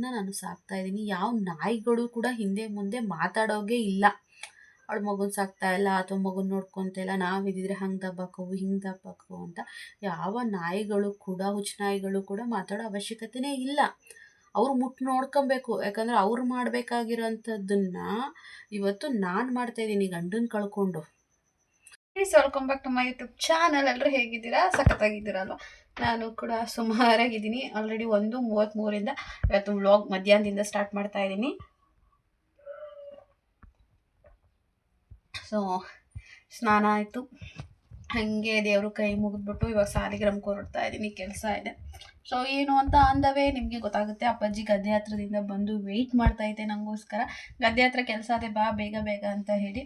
ಮಗುನ ನಾನು ಸಾಕ್ತಾ ಇದ್ದೀನಿ. ಯಾವ ನಾಯಿಗಳು ಕೂಡ ಹಿಂದೆ ಮುಂದೆ ಮಾತಾಡೋಗೆ ಇಲ್ಲ. ಅವಳ ಮಗುನ ಸಾಕ್ತಾ ಇಲ್ಲ ಅಥವಾ ಮಗುನ ನೋಡ್ಕೊತ ಇಲ್ಲ, ನಾವಿದ್ದಿದ್ರೆ ಹಂಗೆ ದಬ್ಬಾಕವು ಹಿಂಗೆ ದಬ್ಬಾಕವು ಅಂತ ಯಾವ ನಾಯಿಗಳು ಕೂಡ, ಹುಚ್ಚು ನಾಯಿಗಳು ಕೂಡ ಮಾತಾಡೋ ಅವಶ್ಯಕತೆನೇ ಇಲ್ಲ. ಅವ್ರು ಮುಟ್ಟು ನೋಡ್ಕೊಬೇಕು. ಯಾಕಂದರೆ ಅವ್ರು ಮಾಡಬೇಕಾಗಿರೋಂಥದ್ದನ್ನ ಇವತ್ತು ನಾನು ಮಾಡ್ತಾಯಿದ್ದೀನಿ ಗಂಡನ ಕಳ್ಕೊಂಡು. Welcome back to my YouTube channel. ಎಲ್ಲರೂ ಹೇಗಿದ್ದೀರಾ? ಸಖತ್ತಾಗಿದ್ದೀರಲ್ವ? ನಾನು ಕೂಡ ಸುಮಾರಾಗಿದ್ದೀನಿ. ಆಲ್ರೆಡಿ 1:33 ಇವತ್ತು ವ್ಲಾಗ್ ಮಧ್ಯಾಹ್ನದಿಂದ ಸ್ಟಾರ್ಟ್ ಮಾಡ್ತಾ ಇದ್ದೀನಿ. ಸೊ ಸ್ನಾನ ಆಯಿತು, ಹಾಗೆ ದೇವರು ಕೈ ಮುಗಿದ್ಬಿಟ್ಟು ಇವಾಗ ಸಾಲಿಗ್ರಾಮಕ್ಕೆ ಹೊರಡ್ತಾ ಇದ್ದೀನಿ. ಕೆಲಸ ಇದೆ. ಸೊ ಏನು ಅಂತ ಅಂದವೇ ನಿಮಗೆ ಗೊತ್ತಾಗುತ್ತೆ. ಅಪ್ಪಾಜಿ ಗದ್ದೆ ಹತ್ರದಿಂದ ಬಂದು ವೆಯ್ಟ್ ಮಾಡ್ತಾ ಇದ್ದೆ ನನಗೋಸ್ಕರ. ಗದ್ದೆ ಹತ್ರ ಕೆಲಸ ಅದೇ, ಬಾ ಬೇಗ ಬೇಗ ಅಂತ ಹೇಳಿ.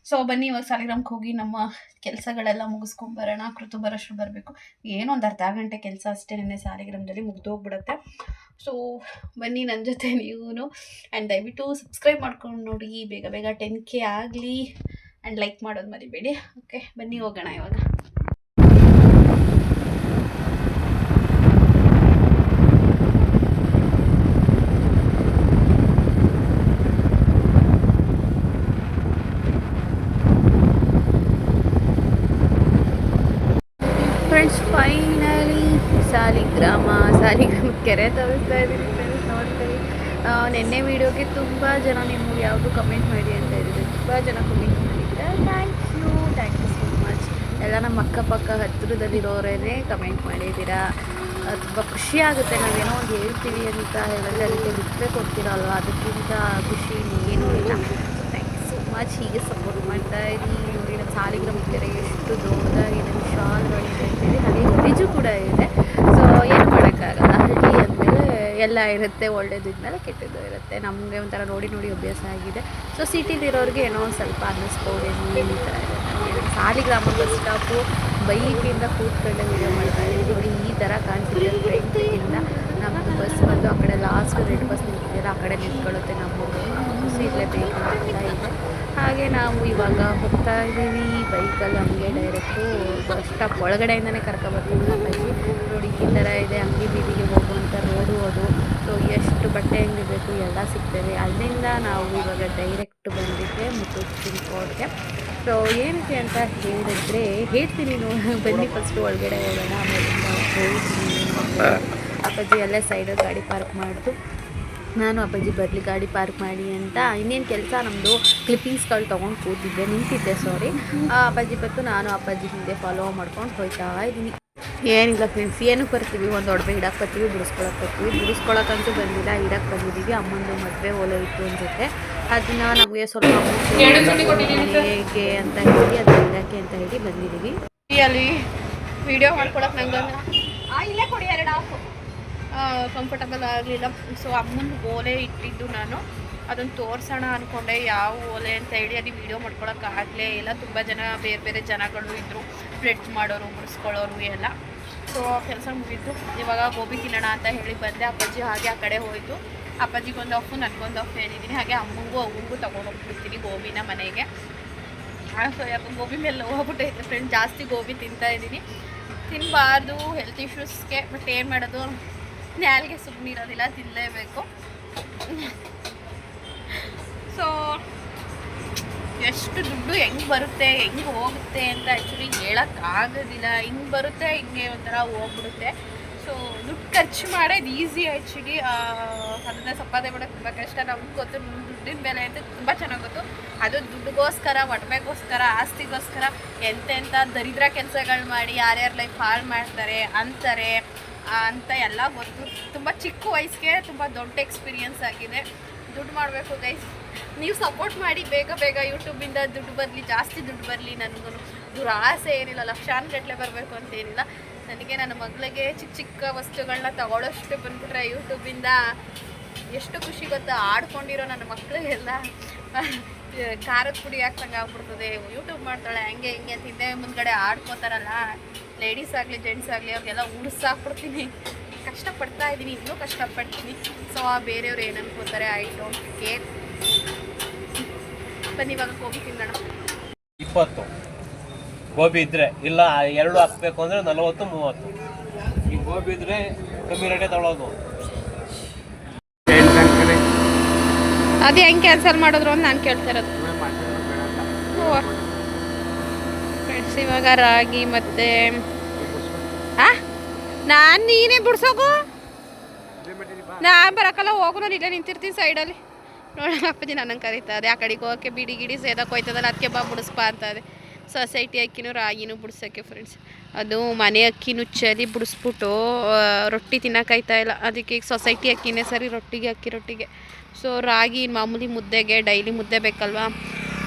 ಸೊ ಬನ್ನಿ ಇವಾಗ ಸಾಲಿಗ್ರಾಮಕ್ಕೆ ಹೋಗಿ ನಮ್ಮ ಕೆಲಸಗಳೆಲ್ಲ ಮುಗಿಸ್ಕೊಂಬರೋಣ. ಕೃತು ಬರೋಷ್ಟು ಬರಬೇಕು. ಏನೋ ಒಂದು ಅರ್ಧ ಗಂಟೆ ಕೆಲಸ ಅಷ್ಟೇ. ನೆನ್ನೆ ಸಾಲಿಗ್ರಾಮದಲ್ಲಿ ಮುಗ್ದೋಗ್ಬಿಡುತ್ತೆ. ಸೊ ಬನ್ನಿ ನನ್ನ ಜೊತೆ ನೀವು. ಆ್ಯಂಡ್ ದಯವಿಟ್ಟು ಸಬ್ಸ್ಕ್ರೈಬ್ ಮಾಡ್ಕೊಂಡು ನೋಡಿ, ಬೇಗ ಬೇಗ 10K ಆಗಲಿ. ಆ್ಯಂಡ್ ಲೈಕ್ ಮಾಡೋದು ಮರಿಬೇಡಿ. ಓಕೆ ಬನ್ನಿ ಹೋಗೋಣ ಇವಾಗ. ಫ್ರೆಂಡ್ಸ್ ಫೈನಲಿ ಸಾಲಿಗ್ರಾಮ ಕೆರೆ ತೋರಿಸ್ತಾ ಇದ್ದೀನಿ ಫ್ರೆಂಡ್ಸ್. ನೋಡ್ತೀವಿ ನಿನ್ನೆ ವೀಡಿಯೋಗೆ ತುಂಬ ಜನ ನೀವು ಯಾವುದು ಕಮೆಂಟ್ ಮಾಡಿ ಅಂತ ಹೇಳಿದ್ರು. ತುಂಬ ಜನ ಕಮೆಂಟ್ ಮಾಡಿದ್ದೀರಾ. Thank you so much. ಎಲ್ಲ ನಮ್ಮ ಅಕ್ಕಪಕ್ಕ ಹತ್ತಿರದಲ್ಲಿರೋರೇ ಕಮೆಂಟ್ ಮಾಡಿದ್ದೀರಾ. ತುಂಬ ಖುಷಿ ಆಗುತ್ತೆ. ನಾವೇನೋ ಒಂದು ಹೇಳ್ತೀವಿ ಅಂತ ಹೇಳಿದ್ರೆ ಅದಕ್ಕೆ ಬಿಟ್ಟರೆ ಕೊಡ್ತೀರಲ್ವ, ಅದಕ್ಕಿಂತ ಖುಷಿ ಏನೂ ಇಲ್ಲ. Thank you so much. ಹೀಗೆ ಸಪೋರ್ಟ್ ಮಾಡ್ತಾ ಇದ್ದೀನಿ. ನೋಡಿ ನಮ್ಮ ಸಾಲಿಗ್ರಾಮ ಕೆರೆ ಎಷ್ಟು ದೊಡ್ಡದಾಗಿದೆ, ವಿಶಾಲವಾಗಿದೆ ಅಂತೇಳಿ. ಹಾಗೆ ಗಲೀಜು ಕೂಡ ಇದೆ. ಸೊ ಏನು ಮಾಡೋಕ್ಕಾಗಲ್ಲ. ಹಳ್ಳಿ ಅಂದಮೇಲೆ ಎಲ್ಲ ಇರುತ್ತೆ, ಒಳ್ಳೇದು ಇದ್ಮೇಲೆ ಕೆಟ್ಟದ್ದು ಇರುತ್ತೆ. ನಮಗೆ ಒಂಥರ ನೋಡಿ ನೋಡಿ ಅಭ್ಯಾಸ ಆಗಿದೆ. ಸೊ ಸಿಟಿಲಿರೋರಿಗೆ ಏನೋ ಒಂದು ಸ್ವಲ್ಪ ಅನ್ನಿಸ್ಬೋದೇನೋ ಈ ಥರ ಇದೆ. ಸಾಲಿಗ್ರಾಮ ಬಸ್ ಸ್ಟಾಪು ಬೈಕಿಂದ ಕೂತ್ಕೊಂಡೆ ವೀಡಿಯೋ ಮಾಡ್ತಾ ಇದ್ದೀವಿ. ನೋಡಿ ಈ ಥರ ಕಾಣಿಸಿದ್ರೆ ಫ್ರೆಂಡ್ಸಿಂದ ನಮ್ಮದು ಬಸ್ ಬಂದು ಆ ಕಡೆ ಲಾಸ್ಟ್ ರೆಡ್ ಬಸ್ ನಿಂತಿದ್ದೀರ, ಆ ಕಡೆ ನಿಂತ್ಕೊಳ್ಳುತ್ತೆ. ನಮ್ಮ ಸೀಟ್ಲೇಬೇಕು ಅಂತ ಇದೆ. ಹಾಗೆ ನಾವು ಇವಾಗ ಹೋಗ್ತಾ ಇದ್ದೀವಿ ಬೈಕಲ್ಲಿ. ಹಂಗೆ ಡೈರೆಕ್ಟು ಬಸ್ ಸ್ಟಾಪ್ ಒಳಗಡೆಯಿಂದನೇ ಕರ್ಕೊಬರ್ತೀವಿ ಬೈಕಿ. ನೋಡಿ ಈ ಥರ ಇದೆ ಅಂಗಡಿ ಬೀದಿಗೆ ಹೋಗುವಂಥ ರೋಡು ಅದು. ಸೊ ಎಷ್ಟು ಬಟ್ಟೆ ಅಂಗಡಿ ಬೇಕು ಎಲ್ಲ ಸಿಗ್ತೇವೆ. ಅಲ್ಲಿಂದ ನಾವು ಇವಾಗ ಡೈರೆಕ್ಟ್ ಬಂದಿದ್ದೆ ಮುತ್ತೂಟ್ ಪಿನ್ಕೋಡ್ಗೆ. ಸೊ ಏನಕ್ಕೆ ಅಂತ ಹೇಳಿದ್ರೆ ಹೇಳ್ತೀನಿ ಬನ್ನಿ. ಫಸ್ಟು ಒಳಗಡೆ ಹೋಗೋಣ, ಆಮೇಲೆ ಅಪ್ಪಾಜಿ ಅಲ್ಲೇ ಸೈಡಲ್ಲಿ ಗಾಡಿ ಪಾರ್ಕ್ ಮಾಡಿತು. ನಾನು ಅಪ್ಪಾಜಿ ಬರಲಿ ಗಾಡಿ ಪಾರ್ಕ್ ಮಾಡಿ ಅಂತ ಇನ್ನೇನು ಕೆಲಸ ನಮ್ಮದು ಕ್ಲಿಪ್ಪಿಂಗ್ಸ್ಗಳು ತೊಗೊಂಡು ಕೂತಿದ್ದೆ, ನಿಂತಿದ್ದೆ ಸಾರಿ. ಅಪ್ಪಾಜಿ ಬಂತು, ನಾನು ಅಪ್ಪಾಜಿ ಹಿಂದೆ ಫಾಲೋ ಮಾಡ್ಕೊಂಡು ಹೋಗ್ತಾ ಇದ್ದೀನಿ. ಏನಿಲ್ಲ ಫ್ರೆಂಡ್ಸ್, ಏನಕ್ಕೆ ಬರ್ತೀವಿ, ಒಂದು ಒಡವೆ ಇಡಕ್ಕೆ ಬರ್ತೀವಿ, ಬಿಡಿಸ್ಕೊಳಕ್ಕಂತೂ ಬಂದಿಲ್ಲ, ಇಡಕ್ಕೆ ಬಂದಿದ್ದೀವಿ. ಅಮ್ಮಂದು ಮದುವೆ ಓಲೆ ಇತ್ತು ಅನ್ಸುತ್ತೆ. ಅದನ್ನ ನಮಗೆ ಸ್ವಲ್ಪ ಹೇಗೆ ಅಂತ ಹೇಳಿ ಅದು ಇಡಕ್ಕೆ ಅಂತ ಹೇಳಿ ಬಂದಿದ್ದೀವಿ. ಅಲ್ಲಿ ವಿಡಿಯೋ ಮಾಡ್ಕೊಳಕ್ಕೆ ನಂಗೆ ಇಲ್ಲೇ ಕೊಡಿ 2 ಹಾಫು ಕಂಫರ್ಟಬಲ್ ಆಗಲಿಲ್ಲ. ಸೊ ಅಮ್ಮನ ಓಲೆ ಇಟ್ಟಿದ್ದು ನಾನು ಅದನ್ನು ತೋರಿಸೋಣ ಅಂದ್ಕೊಂಡೆ, ಯಾವ ಓಲೆ ಅಂತ ಹೇಳಿ ಅದು ವೀಡಿಯೋ ಮಾಡ್ಕೊಳಕ್ಕಾಗಲೇ ಇಲ್ಲ. ತುಂಬ ಜನ ಬೇರೆ ಬೇರೆ ಜನಗಳು ಇದ್ದರು, ಬ್ರೆಡ್ ಮಾಡೋರು, ಮುಡಿಸ್ಕೊಳ್ಳೋರು ಎಲ್ಲ. ಸೊ ಕೆಲಸ ಮುಗಿತು. ಇವಾಗ ಗೋಬಿ ತಿನ್ನೋಣ ಅಂತ ಹೇಳಿ ಬಂದೆ. ಅಪ್ಪಾಜಿ ಹಾಗೆ ಆ ಕಡೆ ಹೋಯಿತು. ಅಪ್ಪಾಜಿಗೊಂದು ಆಫು, ನನಗೊಂದು ಆಫ್ ಹೇಳಿದ್ದೀನಿ. ಹಾಗೆ ಅಮ್ಮಂಗೂ ತೊಗೊಂಡೋಗ್ಬಿಡ್ತೀನಿ ಗೋಬಿನ ಮನೆಗೆ. ಸೊ ಯಾಕೆ ಗೋಬಿ ಮೇಲೆ ಹೋಗ್ಬಿಟ್ಟೈತೆ ಫ್ರೆಂಡ್. ಜಾಸ್ತಿ ಗೋಬಿ ತಿಂತಾಯಿದ್ದೀನಿ, ತಿನ್ನಬಾರ್ದು ಹೆಲ್ತ್ ಇಶ್ಯೂಸ್ಗೆ. ಬಟ್ ಏನು ಮಾಡೋದು, ನ್ಯಾಲಿಗೆ ಸುಮ್ಮನಿರೋದಿಲ್ಲ, ತಿನ್ನಲೇಬೇಕು. ಸೊ ಎಷ್ಟು ದುಡ್ಡು ಹೆಂಗೆ ಬರುತ್ತೆ ಹೆಂಗೆ ಹೋಗುತ್ತೆ ಅಂತ ಆ್ಯಕ್ಚುಲಿ ಹೇಳೋಕ್ಕಾಗೋದಿಲ್ಲ. ಹಿಂಗೆ ಬರುತ್ತೆ, ಹಿಂಗೆ ಒಂಥರ ಹೋಗ್ಬಿಡುತ್ತೆ. ಸೊ ದುಡ್ಡು ಖರ್ಚು ಮಾಡೋದು ಈಸಿ ಆ್ಯಕ್ಚುಲಿ. ಅದನ್ನು ಸಂಪಾದನೆ ಮಾಡೋಕ್ಕೆ ತುಂಬ ಕಷ್ಟ. ನಮ್ಗೆ ಗೊತ್ತು ದುಡ್ಡಿನ ಬೆಲೆ ಅಂತ ತುಂಬ ಚೆನ್ನಾಗಿ ಗೊತ್ತು. ಅದು ದುಡ್ಡಿಗೋಸ್ಕರ, ಒಡವೆಗೋಸ್ಕರ, ಆಸ್ತಿಗೋಸ್ಕರ ಎಂತೆಂಥ ದರಿದ್ರ ಕೆಲಸಗಳು ಮಾಡಿ ಯಾರ್ಯಾರ ಲೈಫ್ ಹಾಳು ಮಾಡ್ತಾರೆ ಅಂತಾರೆ ಅಂತ ಎಲ್ಲ ಗೊತ್ತು. ತುಂಬ ಚಿಕ್ಕ ವಯಸ್ಸಿಗೆ ತುಂಬ ದೊಡ್ಡ ಎಕ್ಸ್ಪೀರಿಯನ್ಸ್ ಆಗಿದೆ. ದುಡ್ಡು ಮಾಡಬೇಕು ಗೈಸ್, ನೀವು ಸಪೋರ್ಟ್ ಮಾಡಿ. ಬೇಗ ಬೇಗ ಯೂಟ್ಯೂಬಿಂದ ದುಡ್ಡು ಬರಲಿ, ಜಾಸ್ತಿ ದುಡ್ಡು ಬರಲಿ. ನನಗೂ ದುರಾಸೆ ಏನಿಲ್ಲ, ಲಕ್ಷಾನುಗಟ್ಟಲೆ ಬರಬೇಕು ಅಂತೇನಿಲ್ಲ. ನನಗೆ ನನ್ನ ಮಗಳಿಗೆ ಚಿಕ್ಕ ಚಿಕ್ಕ ವಸ್ತುಗಳನ್ನ ತಗೊಳ್ಳೋಷ್ಟು ಬಂದ್ಬಿಟ್ರೆ ಯೂಟ್ಯೂಬಿಂದ ಎಷ್ಟು ಖುಷಿ ಗೊತ್ತಾ. ಆಡ್ಕೊಂಡಿರೋ ನನ್ನ ಮಕ್ಕಳಿಗೆಲ್ಲ ಖಾರದ ಪುಡಿ ಹಾಕ್ದಂಗೆ ಆಗ್ಬಿಡ್ತದೆ. ಯೂಟ್ಯೂಬ್ ಮಾಡ್ತಾಳೆ ಹಂಗೆ ಹಿಂಗೆ ಅಂತ ಹಿಂದೆ ಮುಂದ್ಗಡೆ ಆಡ್ಕೋತಾರಲ್ಲ, ಲೇಡೀಸ್ ಆಗಲಿ ಜೆಂಟ್ಸ್ ಆಗಲಿ, ಅವ್ರಿಗೆಲ್ಲ ಉಡ್ಸಾಕ್ಬಿಡ್ತೀನಿ. ಕಷ್ಟಪಡ್ತಾ ಇದ್ದೀನಿ, ಇನ್ನೂ ಕಷ್ಟಪಡ್ತೀನಿ. ಸೊ ಬೇರೆಯವ್ರು ಏನು ಅನ್ಕೋತಾರೆ, ಐ ಡೋಂಟ್ ಕೇರ್. ಬನ್ನಿ ಇವಾಗ ಗೋಬಿ ತಿನ್ನೋಣ. 20 ಗೋಬಿ ಇದ್ರೆ ಇಲ್ಲ, 2 ಹಾಕ್ಬೇಕು ಅಂದರೆ 40-30. ಈ ಗೋಬಿ ಇದ್ರೆ ಕಮ್ಮಿ ರೇಟೇ ತಗೊಳ್ಳೋದು. ಅದು ಹೆಂಗೆ ಕ್ಯಾನ್ಸಲ್ ಮಾಡಿದ್ರು ಅಂತ ನಾನು ಕೇಳ್ತಾ ಇರೋದು. ಫ್ರೆಂಡ್ಸ್ ಇವಾಗ ರಾಗಿ ಮತ್ತು ನಾನು ನೀನೇ ಬಿಡ್ಸೋಗು, ನಾನು ಬರೋಕ್ಕಲ್ಲ, ಹೋಗು, ನಾನು ಇಲ್ಲೇ ನಿಂತಿರ್ತೀನಿ ಸೈಡಲ್ಲಿ. ನೋಡೋಣ ಅಪ್ಪಾಜಿ ನನಗೆ ಕರೀತದೆ ಆ ಕಡೆಗೆ ಹೋಗೋಕ್ಕೆ, ಬಿಡಿ ಗಿಡಿ ಸೇದಕ್ಕೆ ಹೋಯ್ತದಲ್ಲ, ಅದಕ್ಕೆ ಬಾ ಬಿಡಿಸ್ಪಾ ಅಂತದೆ. Society ಅಕ್ಕಿನೂ ರಾಗಿನೂ ಬಿಡ್ಸೋಕ್ಕೆ friends. ಅದು ಮನೆ ಅಕ್ಕಿನೂ ಚಲಿ ಬಿಡಿಸ್ಬಿಟ್ಟು ರೊಟ್ಟಿ ತಿನ್ನೋಕ್ಕಾಯ್ತಾ ಇಲ್ಲ, ಅದಕ್ಕೆ ಈಗ ಸೊಸೈಟಿ ಅಕ್ಕಿನೇ ಸರಿ ರೊಟ್ಟಿಗೆ. ಸೊ ರಾಗಿ ಮಾಮೂಲಿ ಮುದ್ದೆಗೆ ಡೈಲಿ ಮುದ್ದೆ ಬೇಕಲ್ವಾ.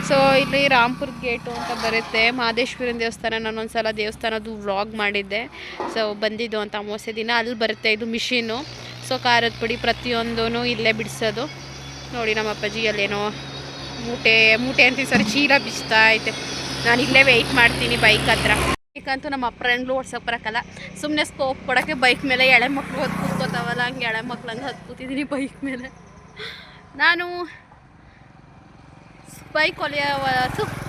ಸೊ ಇಲ್ಲಿ ರಾಂಪುರದ ಗೇಟು ಅಂತ ಬರುತ್ತೆ, ಮಹದೇಶ್ವರನ ದೇವಸ್ಥಾನ. ನಾನೊಂದು ಸಲ ದೇವಸ್ಥಾನದ್ದು ವ್ಲಾಗ್ ಮಾಡಿದ್ದೆ. ಸೊ ಬಂದಿದ್ದು ಅಂತ ಅಮಾವಾಸ್ಯೆ ದಿನ ಅಲ್ಲಿ ಬರುತ್ತೆ ಇದು ಮಿಷಿನ್ನು. ಸೊ ಖಾರದ ಪುಡಿ ಪ್ರತಿಯೊಂದೂ ಇಲ್ಲೇ ಬಿಡಿಸೋದು. ನೋಡಿ ನಮ್ಮ ಅಪ್ಪಾಜಿ ಅಲ್ಲೇನೋ ಮೂಟೆ ಅಂತೀವಿ ಸರಿ, ಚೀಲ ಬಿಚ್ತಾ ಐತೆ. ನಾನು ಇಲ್ಲೇ ವೆಯ್ಟ್ ಮಾಡ್ತೀನಿ ಬೈಕ್ ಹತ್ರ. ಬೇಕಂತೂ ನಮ್ಮ ಫ್ರೆಂಡ್ಲು ಓಡ್ಸೋಕೆ ಬರೋಕ್ಕಲ್ಲ, ಸುಮ್ಮನೆ ಸ್ಕೋಪ್ ಕೊಡೋಕ್ಕೆ ಬೈಕ್ ಮೇಲೆ ಎಳೆ ಮಕ್ಕಳು ಹೊತ್ತು ಕೂತ್ಕೋತಾವಲ್ಲ, ಹಂಗೆ ಎಳೆ ಮಕ್ಳು ಹಂಗೆ ಹತ್ತು ಕೂತಿದ್ದೀನಿ ಬೈಕ್ ಮೇಲೆ. ನಾನು ಬೈಕ್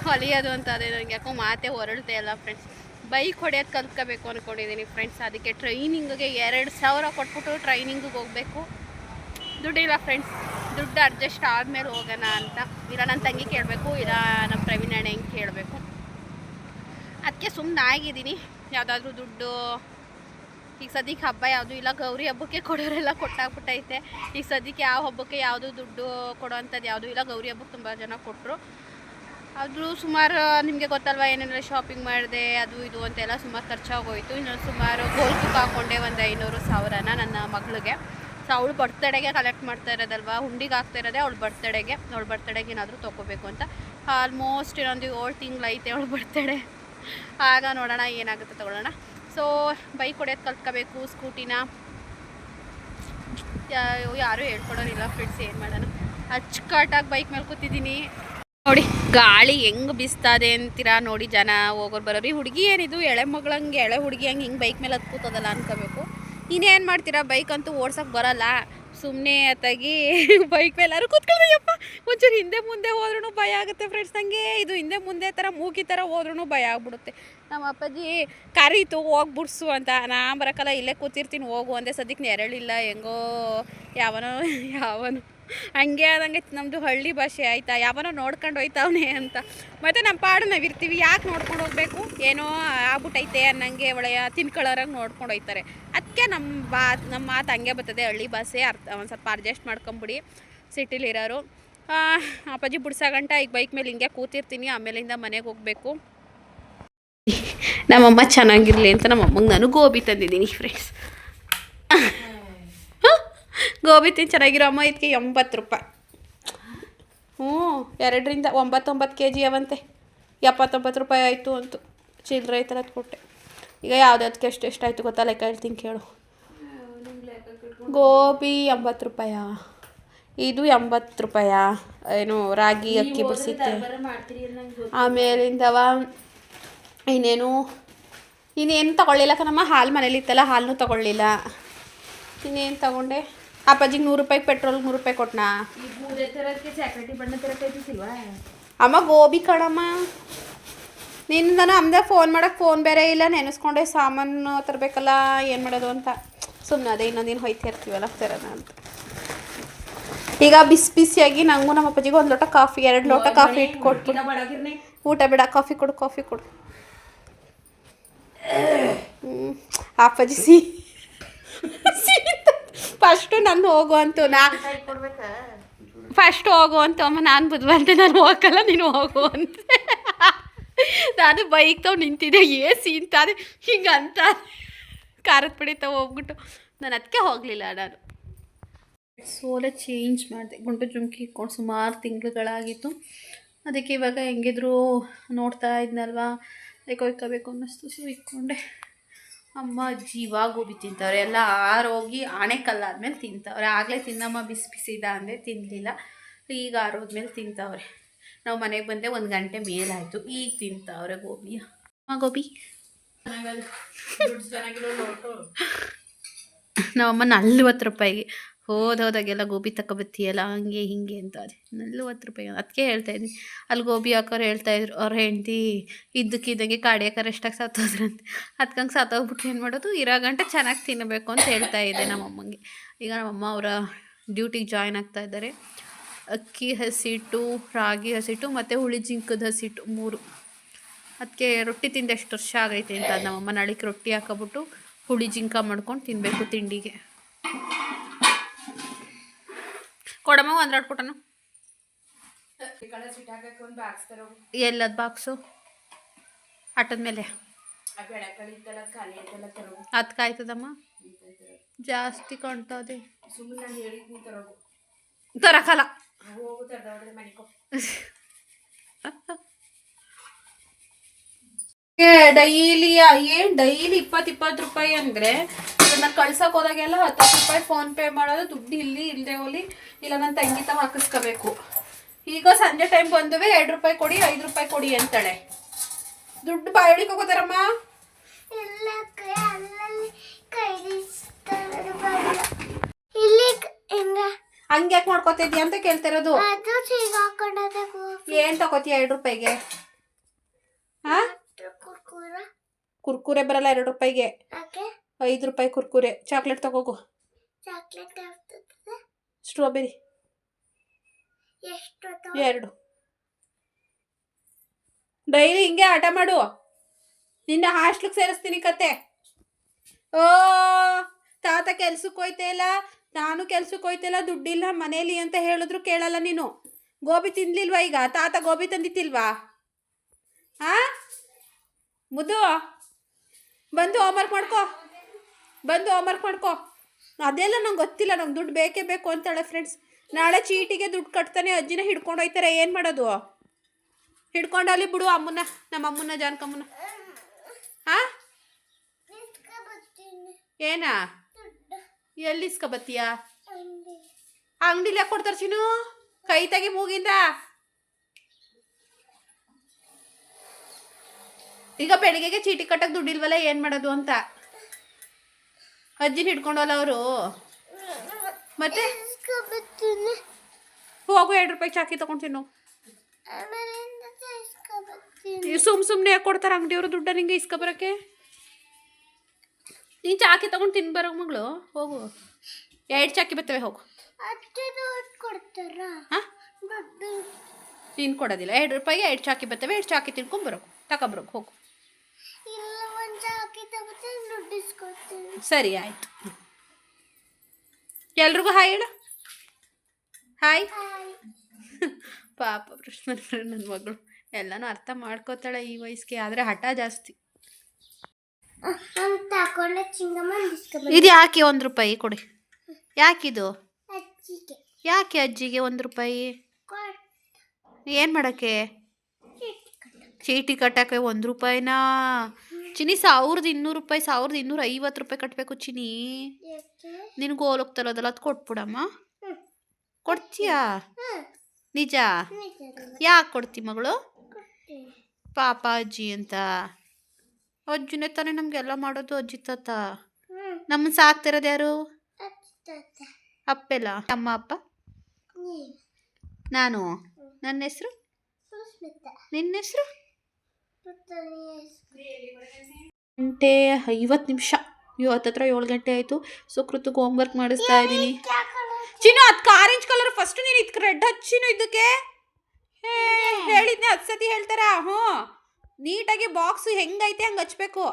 ಹೊಲಿಯೋದು ಅಂತ ಅದೇ ನನಗೆ ಯಾಕೋ ಮಾತೆ ಹೊರಳುತ್ತೆ ಅಲ್ಲ ಫ್ರೆಂಡ್ಸ್. ಬೈಕ್ ಹೊಡೆಯೋದು ಕಲ್ತ್ಕೋಬೇಕು ಅಂದ್ಕೊಂಡಿದ್ದೀನಿ ಫ್ರೆಂಡ್ಸ್. ಅದಕ್ಕೆ ಟ್ರೈನಿಂಗಿಗೆ 2,000 ಕೊಟ್ಬಿಟ್ಟು ಟ್ರೈನಿಂಗಿಗೆ ಹೋಗಬೇಕು. ದುಡ್ಡಿಲ್ಲ ಫ್ರೆಂಡ್ಸ್, ದುಡ್ಡು ಅಡ್ಜಸ್ಟ್ ಆದಮೇಲೆ ಹೋಗೋಣ ಅಂತ. ಇಲ್ಲ ನನ್ನ ತಂಗಿ ಕೇಳಬೇಕು, ಇಲ್ಲ ನಮ್ಮ ಪ್ರವೀಣ್ ಅಣ್ಣ ಹೆಂಗೆ ಕೇಳಬೇಕು. ಅದಕ್ಕೆ ಸುಮ್ಮನೆ ಆಗಿದ್ದೀನಿ. ಯಾವುದಾದ್ರೂ ದುಡ್ಡು ಈಗ ಸದ್ಯಕ್ಕೆ ಹಬ್ಬ ಯಾವುದೂ ಇಲ್ಲ, ಗೌರಿ ಹಬ್ಬಕ್ಕೆ ಕೊಡೋರೆಲ್ಲ ಕೊಟ್ಟಾಗ್ಬಿಟ್ಟೈತೆ. ಈಗ ಸದ್ಯಕ್ಕೆ ಯಾವ ಹಬ್ಬಕ್ಕೆ ಯಾವುದೂ ದುಡ್ಡು ಕೊಡೋವಂಥದ್ದು ಯಾವುದೂ ಇಲ್ಲ. ಗೌರಿ ಹಬ್ಬಕ್ಕೆ ತುಂಬ ಜನ ಕೊಟ್ಟರು. ಆದರೂ ಸುಮಾರು ನಿಮಗೆ ಗೊತ್ತಲ್ವ, ಏನೇನೆಲ್ಲ ಶಾಪಿಂಗ್ ಮಾಡಿದೆ ಅದು ಇದು ಅಂತೆಲ್ಲ ಸುಮಾರು ಖರ್ಚಾಗೋಯ್ತು. ಇನ್ನೊಂದು ಸುಮಾರು ಗೋಲ್ಡ್ ಬುಕ್ ಹಾಕ್ಕೊಂಡೆ ಒಂದು 500,000 ನನ್ನ ಮಗಳಿಗೆ. ಸೊ ಅವಳು ಬರ್ತಡೆಗೆ ಕಲೆಕ್ಟ್ ಮಾಡ್ತಾ ಇರೋದಲ್ವ, ಹುಂಡಿಗೆ ಆಗ್ತಾ ಇರೋದೇ ಅವಳು ಬರ್ತಡೆಗೆ ಏನಾದರೂ ತೊಗೋಬೇಕು ಅಂತ. ಆಲ್ಮೋಸ್ಟ್ ಇನ್ನೊಂದು 7 ತಿಂಗಳು ಐತೆ ಅವಳು ಬರ್ತಡೆ. ಆಗ ನೋಡೋಣ ಏನಾಗುತ್ತೆ ತೊಗೊಳ್ಳೋಣ. ಸೊ ಬೈಕ್ ಹೊಡೆಯೋದು ಕಲ್ತ್ಕೋಬೇಕು, ಸ್ಕೂಟಿನ ಯಾರೂ ಹೇಳ್ಕೊಡೋರಿಲ್ಲ ಫ್ರೆಂಡ್ಸ್. ಏನು ಮಾಡೋಣ, ಅಚ್ಚುಕಟ್ಟಾಗಿ ಬೈಕ್ ಮೇಲೆ ಕೂತಿದ್ದೀನಿ. ನೋಡಿ ಗಾಳಿ ಹೆಂಗೆ ಬೀಸ್ತದೆ ಅಂತೀರಾ ನೋಡಿ, ಜನ ಹೋಗೋರು ಬರೋರು. ಈ ಹುಡುಗಿ ಏನಿದು ಎಳೆ ಮಗಳಂಗೆ, ಎಳೆ ಹುಡುಗಿ ಹಿಂಗೆ ಬೈಕ್ ಮೇಲೆ ಹತ್ತು ಕೂತದಲ್ಲ ಅನ್ಕೋಬೇಕು. ಇನ್ನೇನು ಮಾಡ್ತೀರಾ, ಬೈಕ್ ಅಂತೂ ಓಡ್ಸೋಕ್ಕೆ ಬರೋಲ್ಲ. ಸುಮ್ಮನೆ ಅತ್ತಾಗಿ ಬೈಕ್ ಮೇಲೆ ಎಲ್ಲರೂ ಕೂತ್ಕೊಳ್ಳಿಯಪ್ಪ. ಒಂಚೂರು ಹಿಂದೆ ಮುಂದೆ ಹೋದ್ರೂ ಭಯ ಆಗುತ್ತೆ ಫ್ರೆಂಡ್ಸ್ ನನಗೆ. ಇದು ಹಿಂದೆ ಮುಂದೆ ಥರ ಮೂಗಿ ಥರ ಹೋದ್ರೂ ಭಯ ಆಗ್ಬಿಡುತ್ತೆ. ನಮ್ಮ ಅಪ್ಪಾಜಿ ಕರೀತು ಹೋಗಿ ಬಿಡ್ಸು ಅಂತ, ನಾನು ಬರೋಕ್ಕಲ್ಲ, ಇಲ್ಲೇ ಕೂತಿರ್ತೀನಿ ಹೋಗು ಅಂದೆ. ಸದ್ಯಕ್ಕೆ ನೆರಳಿಲ್ಲ, ಹೆಂಗೋ ಯಾವನೋ ಹಂಗೆ ಆದಂಗೆ ನಮ್ಮದು ಹಳ್ಳಿ ಭಾಷೆ ಆಯಿತಾ, ಯಾವನೋ ನೋಡ್ಕೊಂಡು ಹೋಯ್ತವನೇ ಅಂತ. ಮತ್ತು ನಮ್ಮ ಪಾಡು ನಾವು ಇರ್ತೀವಿ, ಯಾಕೆ ನೋಡ್ಕೊಂಡು ಹೋಗಬೇಕು, ಏನೋ ಆಗ್ಬಿಟ್ಟೈತೆ ಅನ್ನಂಗೆ ಒಳ್ಳೆಯ ತಿನ್ಕೊಳ್ಳೋರಂಗೆ ನೋಡ್ಕೊಂಡು ಹೋಯ್ತಾರೆ. ಅದಕ್ಕೆ ನಮ್ಮ ಮಾತು ಹಂಗೆ ಬರ್ತದೆ, ಹಳ್ಳಿ ಭಾಷೆ ಒಂದು ಸ್ವಲ್ಪ ಅಡ್ಜಸ್ಟ್ ಮಾಡ್ಕೊಂಬಿಡಿ ಸಿಟಿಲಿರೋರು. ಅಪ್ಪಾಜಿ ಬಿಡ್ಸೋಗಂಟ ಈಗ ಬೈಕ್ ಮೇಲೆ ಹಿಂಗೆ ಕೂತಿರ್ತೀನಿ, ಆಮೇಲಿಂದ ಮನೆಗೆ ಹೋಗಬೇಕು. ನಮ್ಮಮ್ಮ ಚೆನ್ನಾಗಿರಲಿ ಅಂತ ನಮ್ಮಮ್ಮಗೆ ನಾನು ಗೋಬಿ ತಂದಿದ್ದೀನಿ ಫ್ರೆಂಡ್ಸ್. ಗೋಬಿ ತಿಂದು ಚೆನ್ನಾಗಿರೋ ಅಮ್ಮ. ಇದಕ್ಕೆ 80 ರೂಪಾಯಿ. 2ರಿಂದ 9 kg ಅವಂತೆ. 79 ರೂಪಾಯಿ ಆಯಿತು ಅಂತು. ಚಿಲ್ಲರೆ ಐತಲ್ಲ ಅದು ಕೊಟ್ಟೆ. ಈಗ ಯಾವುದಕ್ಕೆ ಎಷ್ಟಾಯಿತು ಗೊತ್ತಾ, ಲೆಕ್ಕ ಹೇಳ್ತೀನಿ ಕೇಳು. ಗೋಬಿ 80 ರೂಪಾಯಾ, ಇದು 80 ರೂಪಾಯಾ, ಏನು ರಾಗಿ ಅಕ್ಕಿ ಬಿಡಿಸಿದ್ದೆ. ಆಮೇಲಿಂದವ ಇನ್ನೇನು ತಗೊಳ್ಳಿಲ್ಲ ಕಣಮ್ಮ. ಹಾಲು ಮನೇಲಿ ಇತ್ತಲ್ಲ, ಹಾಲನ್ನೂ ತಗೊಳ್ಳಿಲ್ಲ. ಇನ್ನೇನು ತಗೊಂಡೆ, ಅಪ್ಪಾಜಿಗೆ 100 ರೂಪಾಯಿಗೆ ಪೆಟ್ರೋಲ್ಗೆ 100 ರೂಪಾಯಿ ಕೊಟ್ಟನಾ. ಅಮ್ಮ ಗೋಬಿ ಕಣಮ್ಮ. ನಾನು ಅಮ್ದೆ ಫೋನ್ ಮಾಡೋಕ್ಕೆ ಫೋನ್ ಬೇರೆ ಇಲ್ಲ, ನೆನೆಸ್ಕೊಂಡೆ ಸಾಮಾನು ತರಬೇಕಲ್ಲ, ಏನು ಮಾಡೋದು ಅಂತ ಸುಮ್ಮನೆ ಅದೇ. ಇನ್ನೊಂದಿನ ಹೋಯ್ತಾ ಇರ್ತೀವಲ್ಲ ತರೋಣ ಅಂತ. ಈಗ ಬಿಸಿಯಾಗಿ ನನಗೂ ನಮ್ಮ ಅಪ್ಪಾಜಿಗೆ 1 ಲೋಟ ಕಾಫಿ, 2 ಲೋಟ ಕಾಫಿ ಇಟ್ಕೊಟ್ಟು. ಊಟ ಬೇಡ, ಕಾಫಿ ಕೊಡು. ಅಪ್ಪಾಜಿ ಫಸ್ಟು ನಾನು ಹೋಗು ಅಂತು, ಫಸ್ಟ್ ಹೋಗು ಅಂತ ಅಮ್ಮ. ನಾನು ಬುದ್ಧಿವಂತೆ, ನಾನು ಹೋಗಲ್ಲ, ನೀನು ಹೋಗು ಅಂತ. ನಾನು ಬೈಕ್ ತಗೊಂಡು ನಿಂತಿದ್ದೆ, ಸೀನ್ತಾದೆ ಹಿಂಗಂತ ಖಾರದ ಪುಡಿ ಹೋಗ್ಬಿಟ್ಟು ನಾನು ಅದಕ್ಕೆ ಹೋಗಲಿಲ್ಲ. ನಾನು ಸೋಲೆ ಚೇಂಜ್ ಮಾಡಿದೆ, ಗುಂಡು ಜುಮ್ಕಿ ಇಟ್ಕೊಂಡು ಸುಮಾರು ತಿಂಗಳುಗಳಾಗಿತ್ತು. ಅದಕ್ಕೆ ಇವಾಗ ಹೆಂಗಿದ್ರು ನೋಡ್ತಾ ಇದ್ನಲ್ವಾ, ಅದಕ್ಕೆ ಒಯ್ಕೋಬೇಕು ಅನ್ನಿಸ್ತು. ಸೊ ಇಟ್ಕೊಂಡೆ. ಅಮ್ಮ ಅಜ್ಜಿ ಇವಾಗ ಗೋಬಿ ತಿಂತವ್ರೆ, ಎಲ್ಲ ಆರೋಗಿ ಆಣೆಕಲ್ಲಾದ್ಮೇಲೆ ತಿಂತವ್ರೆ. ಆಗಲೇ ತಿನ್ನಮ್ಮ ಬಿಸಿದ ಅಂದೆ, ತಿನ್ನಲಿಲ್ಲ. ಈಗ ಆರೋದ್ಮೇಲೆ ತಿಂತವ್ರೆ. ನಾವು ಮನೆಗೆ ಬಂದೆ 1 ಗಂಟೆ ಮೇಲಾಯಿತು, ಈಗ ತಿಂತವ್ರೆ ಗೋಬಿ. ಗೋಬಿ ನಮ್ಮಮ್ಮ 40 ರೂಪಾಯಿಗೆ ಹೋದಾಗೆಲ್ಲ ಗೋಬಿ ತಗೊಬತ್ತೀಯಲ್ಲ ಹಂಗೆ ಹಿಂಗೆ ಅಂತ. ಅದೇ 40 ರೂಪಾಯಿ. ಅದಕ್ಕೆ ಹೇಳ್ತಾಯಿದ್ದೀನಿ, ಅಲ್ಲಿ ಗೋಬಿ ಹಾಕೋರು ಹೇಳ್ತಾಯಿದ್ರು, ಅವ್ರ ಹೆಂಡತಿ ಇದ್ದಕ್ಕಿದ್ದಂಗೆ ಕಾಡಿಯಾಕರು ಎಷ್ಟಾಗಿ ಸತ್ತೋದ್ರಂತೆ. ಅದಕ್ಕಂಗೆ ಸತ್ತೋಗ್ಬಿಟ್ಟು ಏನು ಮಾಡೋದು, ಇರೋ ಗಂಟೆ ಚೆನ್ನಾಗಿ ತಿನ್ನಬೇಕು ಅಂತ ಹೇಳ್ತಾಯಿದ್ದೆ ನಮ್ಮಮ್ಮಂಗೆ. ಈಗ ನಮ್ಮಮ್ಮ ಅವರ ಡ್ಯೂಟಿಗೆ ಜಾಯ್ನ್ ಆಗ್ತಾಯಿದ್ದಾರೆ. ಅಕ್ಕಿ ಹಸಿಟ್ಟು, ರಾಗಿ ಹಸಿಟ್ಟು ಮತ್ತು ಹುಳಿ ಜಿಂಕದ ಹಸಿಟ್ಟು 3. ಅದಕ್ಕೆ ರೊಟ್ಟಿ ತಿಂದು ಎಷ್ಟು ವರ್ಷ ಆಗೈತೆ ಅಂತ ನಮ್ಮಮ್ಮ ನಾಳೆಗೆ ರೊಟ್ಟಿ ಹಾಕೊಬಿಟ್ಟು ಹುಳಿ ಜಿಂಕ ಮಾಡ್ಕೊಂಡು ತಿನ್ನಬೇಕು ತಿಂಡಿಗೆ. ಕೊಡಮ್ಮ ಒಂದ್ರಾಡ್ ಕೊಟ್ಟನು ಎಲ್ಲದ ಬಾಕ್ಸು ಆಟದ ಮೇಲೆ ಅದಕ್ಕೆ ಆಯ್ತದಮ್ಮ ಜಾಸ್ತಿ ಕಾಣ್ತದೆ ತರಕಲ್ಲ ಡೈಲಿ ಡೈಲಿ 20 ರೂಪಾಯಿ ಅಂದರೆ ಇದನ್ನ ಕಳ್ಸಕ್ಕೆ ಹೋದಾಗೆಲ್ಲ 10 ರೂಪಾಯಿ ಫೋನ್ ಪೇ ಮಾಡೋದು, ದುಡ್ಡು ಇಲ್ಲಿ ಇಲ್ಲದೆ ಹೋಲಿ ಇಲ್ಲ ನನ್ನ ತಂಗಿ ತ ಹಾಕಿಸ್ಕೋಬೇಕು. ಈಗ ಸಂಜೆ ಟೈಮ್ ಬಂದುವೆ 2 ರೂಪಾಯಿ ಕೊಡಿ 5 ರೂಪಾಯಿ ಕೊಡಿ ಅಂತಾಳೆ. ದುಡ್ಡು ಬಾಯೊಳಿಗೆ ಹೋಗೋತಾರಮ್ಮ. ಹಂಗ್ಯಾಕೆ ಮಾಡ್ಕೋತಿದ್ಯಾ ಅಂತ ಕೇಳ್ತಿರೋದು. ಏನ್ ತಗೋತೀಯ 2 ರೂಪಾಯಿಗೆ? ಹಾ ಕುರ್ಕುರೆ ಬರಲ್ಲ 2 ರೂಪಾಯಿಗೆ, 5 ರೂಪಾಯಿ ಕುರ್ಕುರೆ. ಚಾಕ್ಲೇಟ್ ತಗೋಗು. ಸ್ಟ್ರಾಬೆರಿ 2. ಡೈಲಿ ಹಿಂಗೆ ಆಟ ಮಾಡು. ನಿನ್ನ ಹಾಸ್ಟ್ಲಿಗೆ ಸೇರಿಸ್ತೀನಿ ಕತೆ. ಓ ತಾತ ಕೆಲ್ಸಕ್ಕೆ ಹೋಯ್ತಾ ಇಲ್ಲ, ನಾನು ಕೆಲ್ಸಕ್ಕೆ ಹೋಯ್ತಿಲ್ಲ, ದುಡ್ಡಿಲ್ಲ ಮನೇಲಿ ಅಂತ ಹೇಳಿದ್ರು ಕೇಳಲ್ಲ ನೀನು. ಗೋಬಿ ತಿನ್ಲಿಲ್ವಾ ಈಗ? ತಾತ ಗೋಬಿ ತಂದಿತ್ತಿಲ್ವಾ? ಹಾ ಮುದ್ದು ಬಂದು ಹೋಮ್ವರ್ಕ್ ಮಾಡ್ಕೊ. ಅದೆಲ್ಲ ನಂಗೆ ಗೊತ್ತಿಲ್ಲ, ನಂಗೆ ದುಡ್ಡು ಬೇಕೇ ಬೇಕು ಅಂತಾಳೆ ಫ್ರೆಂಡ್ಸ್. ನಾಳೆ ಚೀಟಿಗೆ ದುಡ್ಡು ಕಟ್ತಾನೆ, ಅಜ್ಜಿನ ಹಿಡ್ಕೊಂಡು ಹೋಯ್ತಾರೆ. ಏನು ಮಾಡೋದು? ಹಿಡ್ಕೊಂಡಲ್ಲಿ ಬಿಡು ಅಮ್ಮನ, ನಮ್ಮ ಅಮ್ಮನ ಜಾನ್ಕಮ್ಮನ. ಹಾಂ ಏನಾ ಎಲ್ಲಿ ಇಸ್ಕೊಬತ್ತೀಯ? ಅಂಗಡಿಲಿ ಯಾಕೆ ಕೊಡ್ತಾರೆ ಚಿನ್ನು? ಕೈ ತೆಗಿ ಮೂಗಿಂದ. ಈಗ ಬೆಳಿಗ್ಗೆಗೆ ಚೀಟಿ ಕಟ್ಟಕ್ಕೆ ದುಡ್ಡಿಲ್ವಲ್ಲ, ಏನು ಮಾಡೋದು ಅಂತ ಅಜ್ಜಿನ ಹಿಡ್ಕೊಂಡಲ್ಲ ಅವರು. ಮತ್ತೆ ಹೋಗು 2 ರೂಪಾಯಿ ಚಾಕಿ ತಗೊಂಡು ಸುಮ್ಮನೆ ಯಾಕೆ ಕೊಡ್ತಾರೆ ಅಂಗಡಿಯವರು ದುಡ್ಡ ನಿಂಗೆ ಇಸ್ಕೊಬರಕ್ಕೆ? ನೀನು ಚಾಕಿ ತಗೊಂಡು ತಿನ್ಬರೋ ಮಗಳು. ಹೋಗು 2 ಚಾಕಿ ಬರ್ತವೆ, ಹೋಗು. ಹಾಂ ನೀನು ಕೊಡೋದಿಲ್ಲ. 2 ರೂಪಾಯಿಗೆ 2 ಚಾಕಿ ಬರ್ತವೆ, 2 ಚಾಕಿ ತಿನ್ಕೊಂಬರೋ, ತಗೊಬರೋಕೆ ಹೋಗು. ಸರಿ ಆಯ್ತು. ಎಲ್ರಿಗೂ ಹಾಯ್ ಹೇಳು. ಹಾಯ್. ಪಾಪ ಕೃಷ್ಣನ್ ನನ್ನ ಮಗಳು ಎಲ್ಲನೂ ಅರ್ಥ ಮಾಡ್ಕೋತಾಳೆ ಈ ವಯಸ್ಸಿಗೆ, ಆದರೆ ಹಠ ಜಾಸ್ತಿ. ಇದು ಯಾಕೆ 1 ರೂಪಾಯಿ ಕೊಡಿ? ಯಾಕಿದು? ಯಾಕೆ ಅಜ್ಜಿಗೆ 1 ರೂಪಾಯಿ? ಏನು ಮಾಡೋಕ್ಕೆ? ಚೀಟಿ ಕಟ್ಟಕ್ಕೆ 1 ರೂಪಾಯಿನಾ? ಚಿನಿ 1200 ರೂಪಾಯಿ, 1250 ರೂಪಾಯಿ ಕಟ್ಟಬೇಕು ಚಿನಿ. ನಿನಗೆ ಹೋಗ್ತಲ್ಲದಲ್ಲ, ಅದು ಕೊಟ್ಬಿಡಮ್ಮ. ಕೊಡ್ತೀಯಾ? ನಿಜ? ಯಾಕೆ ಕೊಡ್ತಿ ಮಗಳು? ಪಾಪ ಅಜ್ಜಿ ಅಂತ. ಅಜ್ಜಿನೇ ತಾನೇ ನಮಗೆಲ್ಲ ಮಾಡೋದು. ಅಜ್ಜಿ ತಾತ ನಮ್ಮನ್ನು ಸಾಕ್ತಿರೋದು ಯಾರು? ಅಪ್ಪೆಲ್ಲ ಅಮ್ಮ ಅಪ್ಪ. ನಾನು ನನ್ನ ಹೆಸರು, ನಿನ್ನ ಹೆಸರು? 50 ಹತ್ರ 7 ಗಂಟೆ ಆಯಿತು. ಸುಕೃತಿಗೆ ಹೋಮ್ವರ್ಕ್ ಮಾಡಿಸ್ತಾ ಇದ್ದೀನಿ. ಚಿನ್ನು ಅದಕ್ಕೆ ಆರೆಂಜ್ ಕಲರ್ ಫಸ್ಟ್ ನೀನು ಇದಕ್ಕೆ ರೆಡ್ ಹಚ್ಚಿನು. ಇದಕ್ಕೆ ಹೇಳಿದ್ನೆ 10 ಸತಿ ಹೇಳ್ತಾರ. ಹ್ಞೂ ನೀಟಾಗಿ ಬಾಕ್ಸು ಹೆಂಗೈತೆ ಹಂಗೆ ಹಚ್ಬೇಕು.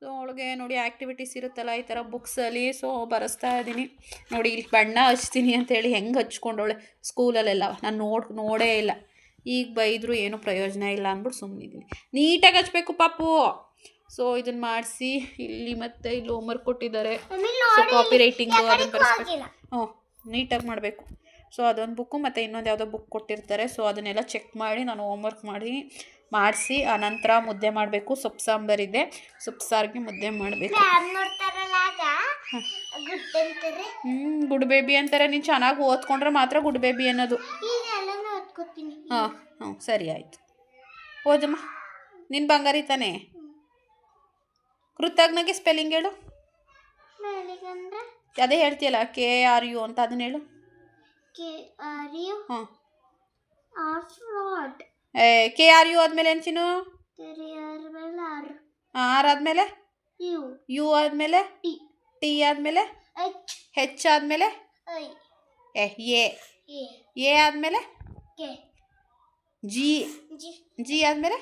ಸೊ ಅವಳಿಗೆ ನೋಡಿ ಆ್ಯಕ್ಟಿವಿಟೀಸ್ ಇರುತ್ತಲ್ಲ ಈ ಥರ ಬುಕ್ಸಲ್ಲಿ, ಸೊ ಬರೆಸ್ತಾ ಇದ್ದೀನಿ. ನೋಡಿ ಇಲ್ಲಿ ಬಣ್ಣ ಹಚ್ತೀನಿ ಅಂತೇಳಿ ಹೆಂಗೆ ಹಚ್ಕೊಂಡವಳೆ ಸ್ಕೂಲಲ್ಲೆಲ್ಲ. ನಾನು ನೋಡೇ ಇಲ್ಲ. ಈಗ ಬೈದರೂ ಏನೂ ಪ್ರಯೋಜನ ಇಲ್ಲ ಅಂದ್ಬಿಟ್ಟು ಸುಮ್ಮನಿದ್ದೀನಿ. ನೀಟಾಗಿ ಹಚ್ಬೇಕು ಪಾಪು. ಸೊ ಇದನ್ನು ಮಾಡಿಸಿ ಇಲ್ಲಿ ಮತ್ತೆ ಇಲ್ಲಿ ಹೋಮ್ವರ್ಕ್ ಕೊಟ್ಟಿದ್ದಾರೆ. ಸೊ ಕಾಪಿ ರೈಟಿಂಗು ಅದನ್ನು ಬರೆಸ್ಬೇಕು. ಹ್ಞೂ ನೀಟಾಗಿ ಮಾಡಬೇಕು. ಸೊ ಅದೊಂದು ಬುಕ್ಕು ಮತ್ತು ಇನ್ನೊಂದು ಯಾವುದೋ ಬುಕ್ ಕೊಟ್ಟಿರ್ತಾರೆ. ಸೊ ಅದನ್ನೆಲ್ಲ ಚೆಕ್ ಮಾಡಿ ನಾನು ಹೋಮ್ವರ್ಕ್ ಮಾಡಿಸಿ ಆನಂತರ ಮುದ್ದೆ ಮಾಡಬೇಕು. ಸೊಪ್ಪು ಸಾಂಬಾರಿದೆ, ಸೊಪ್ಪು ಸಾರಿಗೆ ಮುದ್ದೆ ಮಾಡಬೇಕು. ಗುಡ್ ಬೇಬಿ ಅಂತಾರೆ. ನೀನು ಚೆನ್ನಾಗಿ ಓದ್ಕೊಂಡ್ರೆ ಮಾತ್ರ ಗುಡ್ ಬೇಬಿ ಅನ್ನೋದು. ಹಾಂ ಹ್ಞೂ ಸರಿ ಆಯಿತು. ಓದಮ್ಮ, ನಿನ್ನ ಬಂಗಾರಿ ತಾನೇ. ಕೃತಜ್ಞಗೆ ಸ್ಪೆಲ್ಲಿಂಗ್ ಹೇಳು. ಅದೇ ಹೇಳ್ತೀಯಲ್ಲ KRU ಅಂತ, ಅದನ್ನ ಹೇಳು. ಹಾಂ KRU ಆದಮೇಲೆ ಏನು ಚಿನ್ನು? R ಆದಮೇಲೆ U ಆದಮೇಲೆ T ಆದಮೇಲೆ H ಆದಮೇಲೆ A. ಎ ಆದಮೇಲೆ ಜಿ ಜಿ ಆದಮೇಲೆ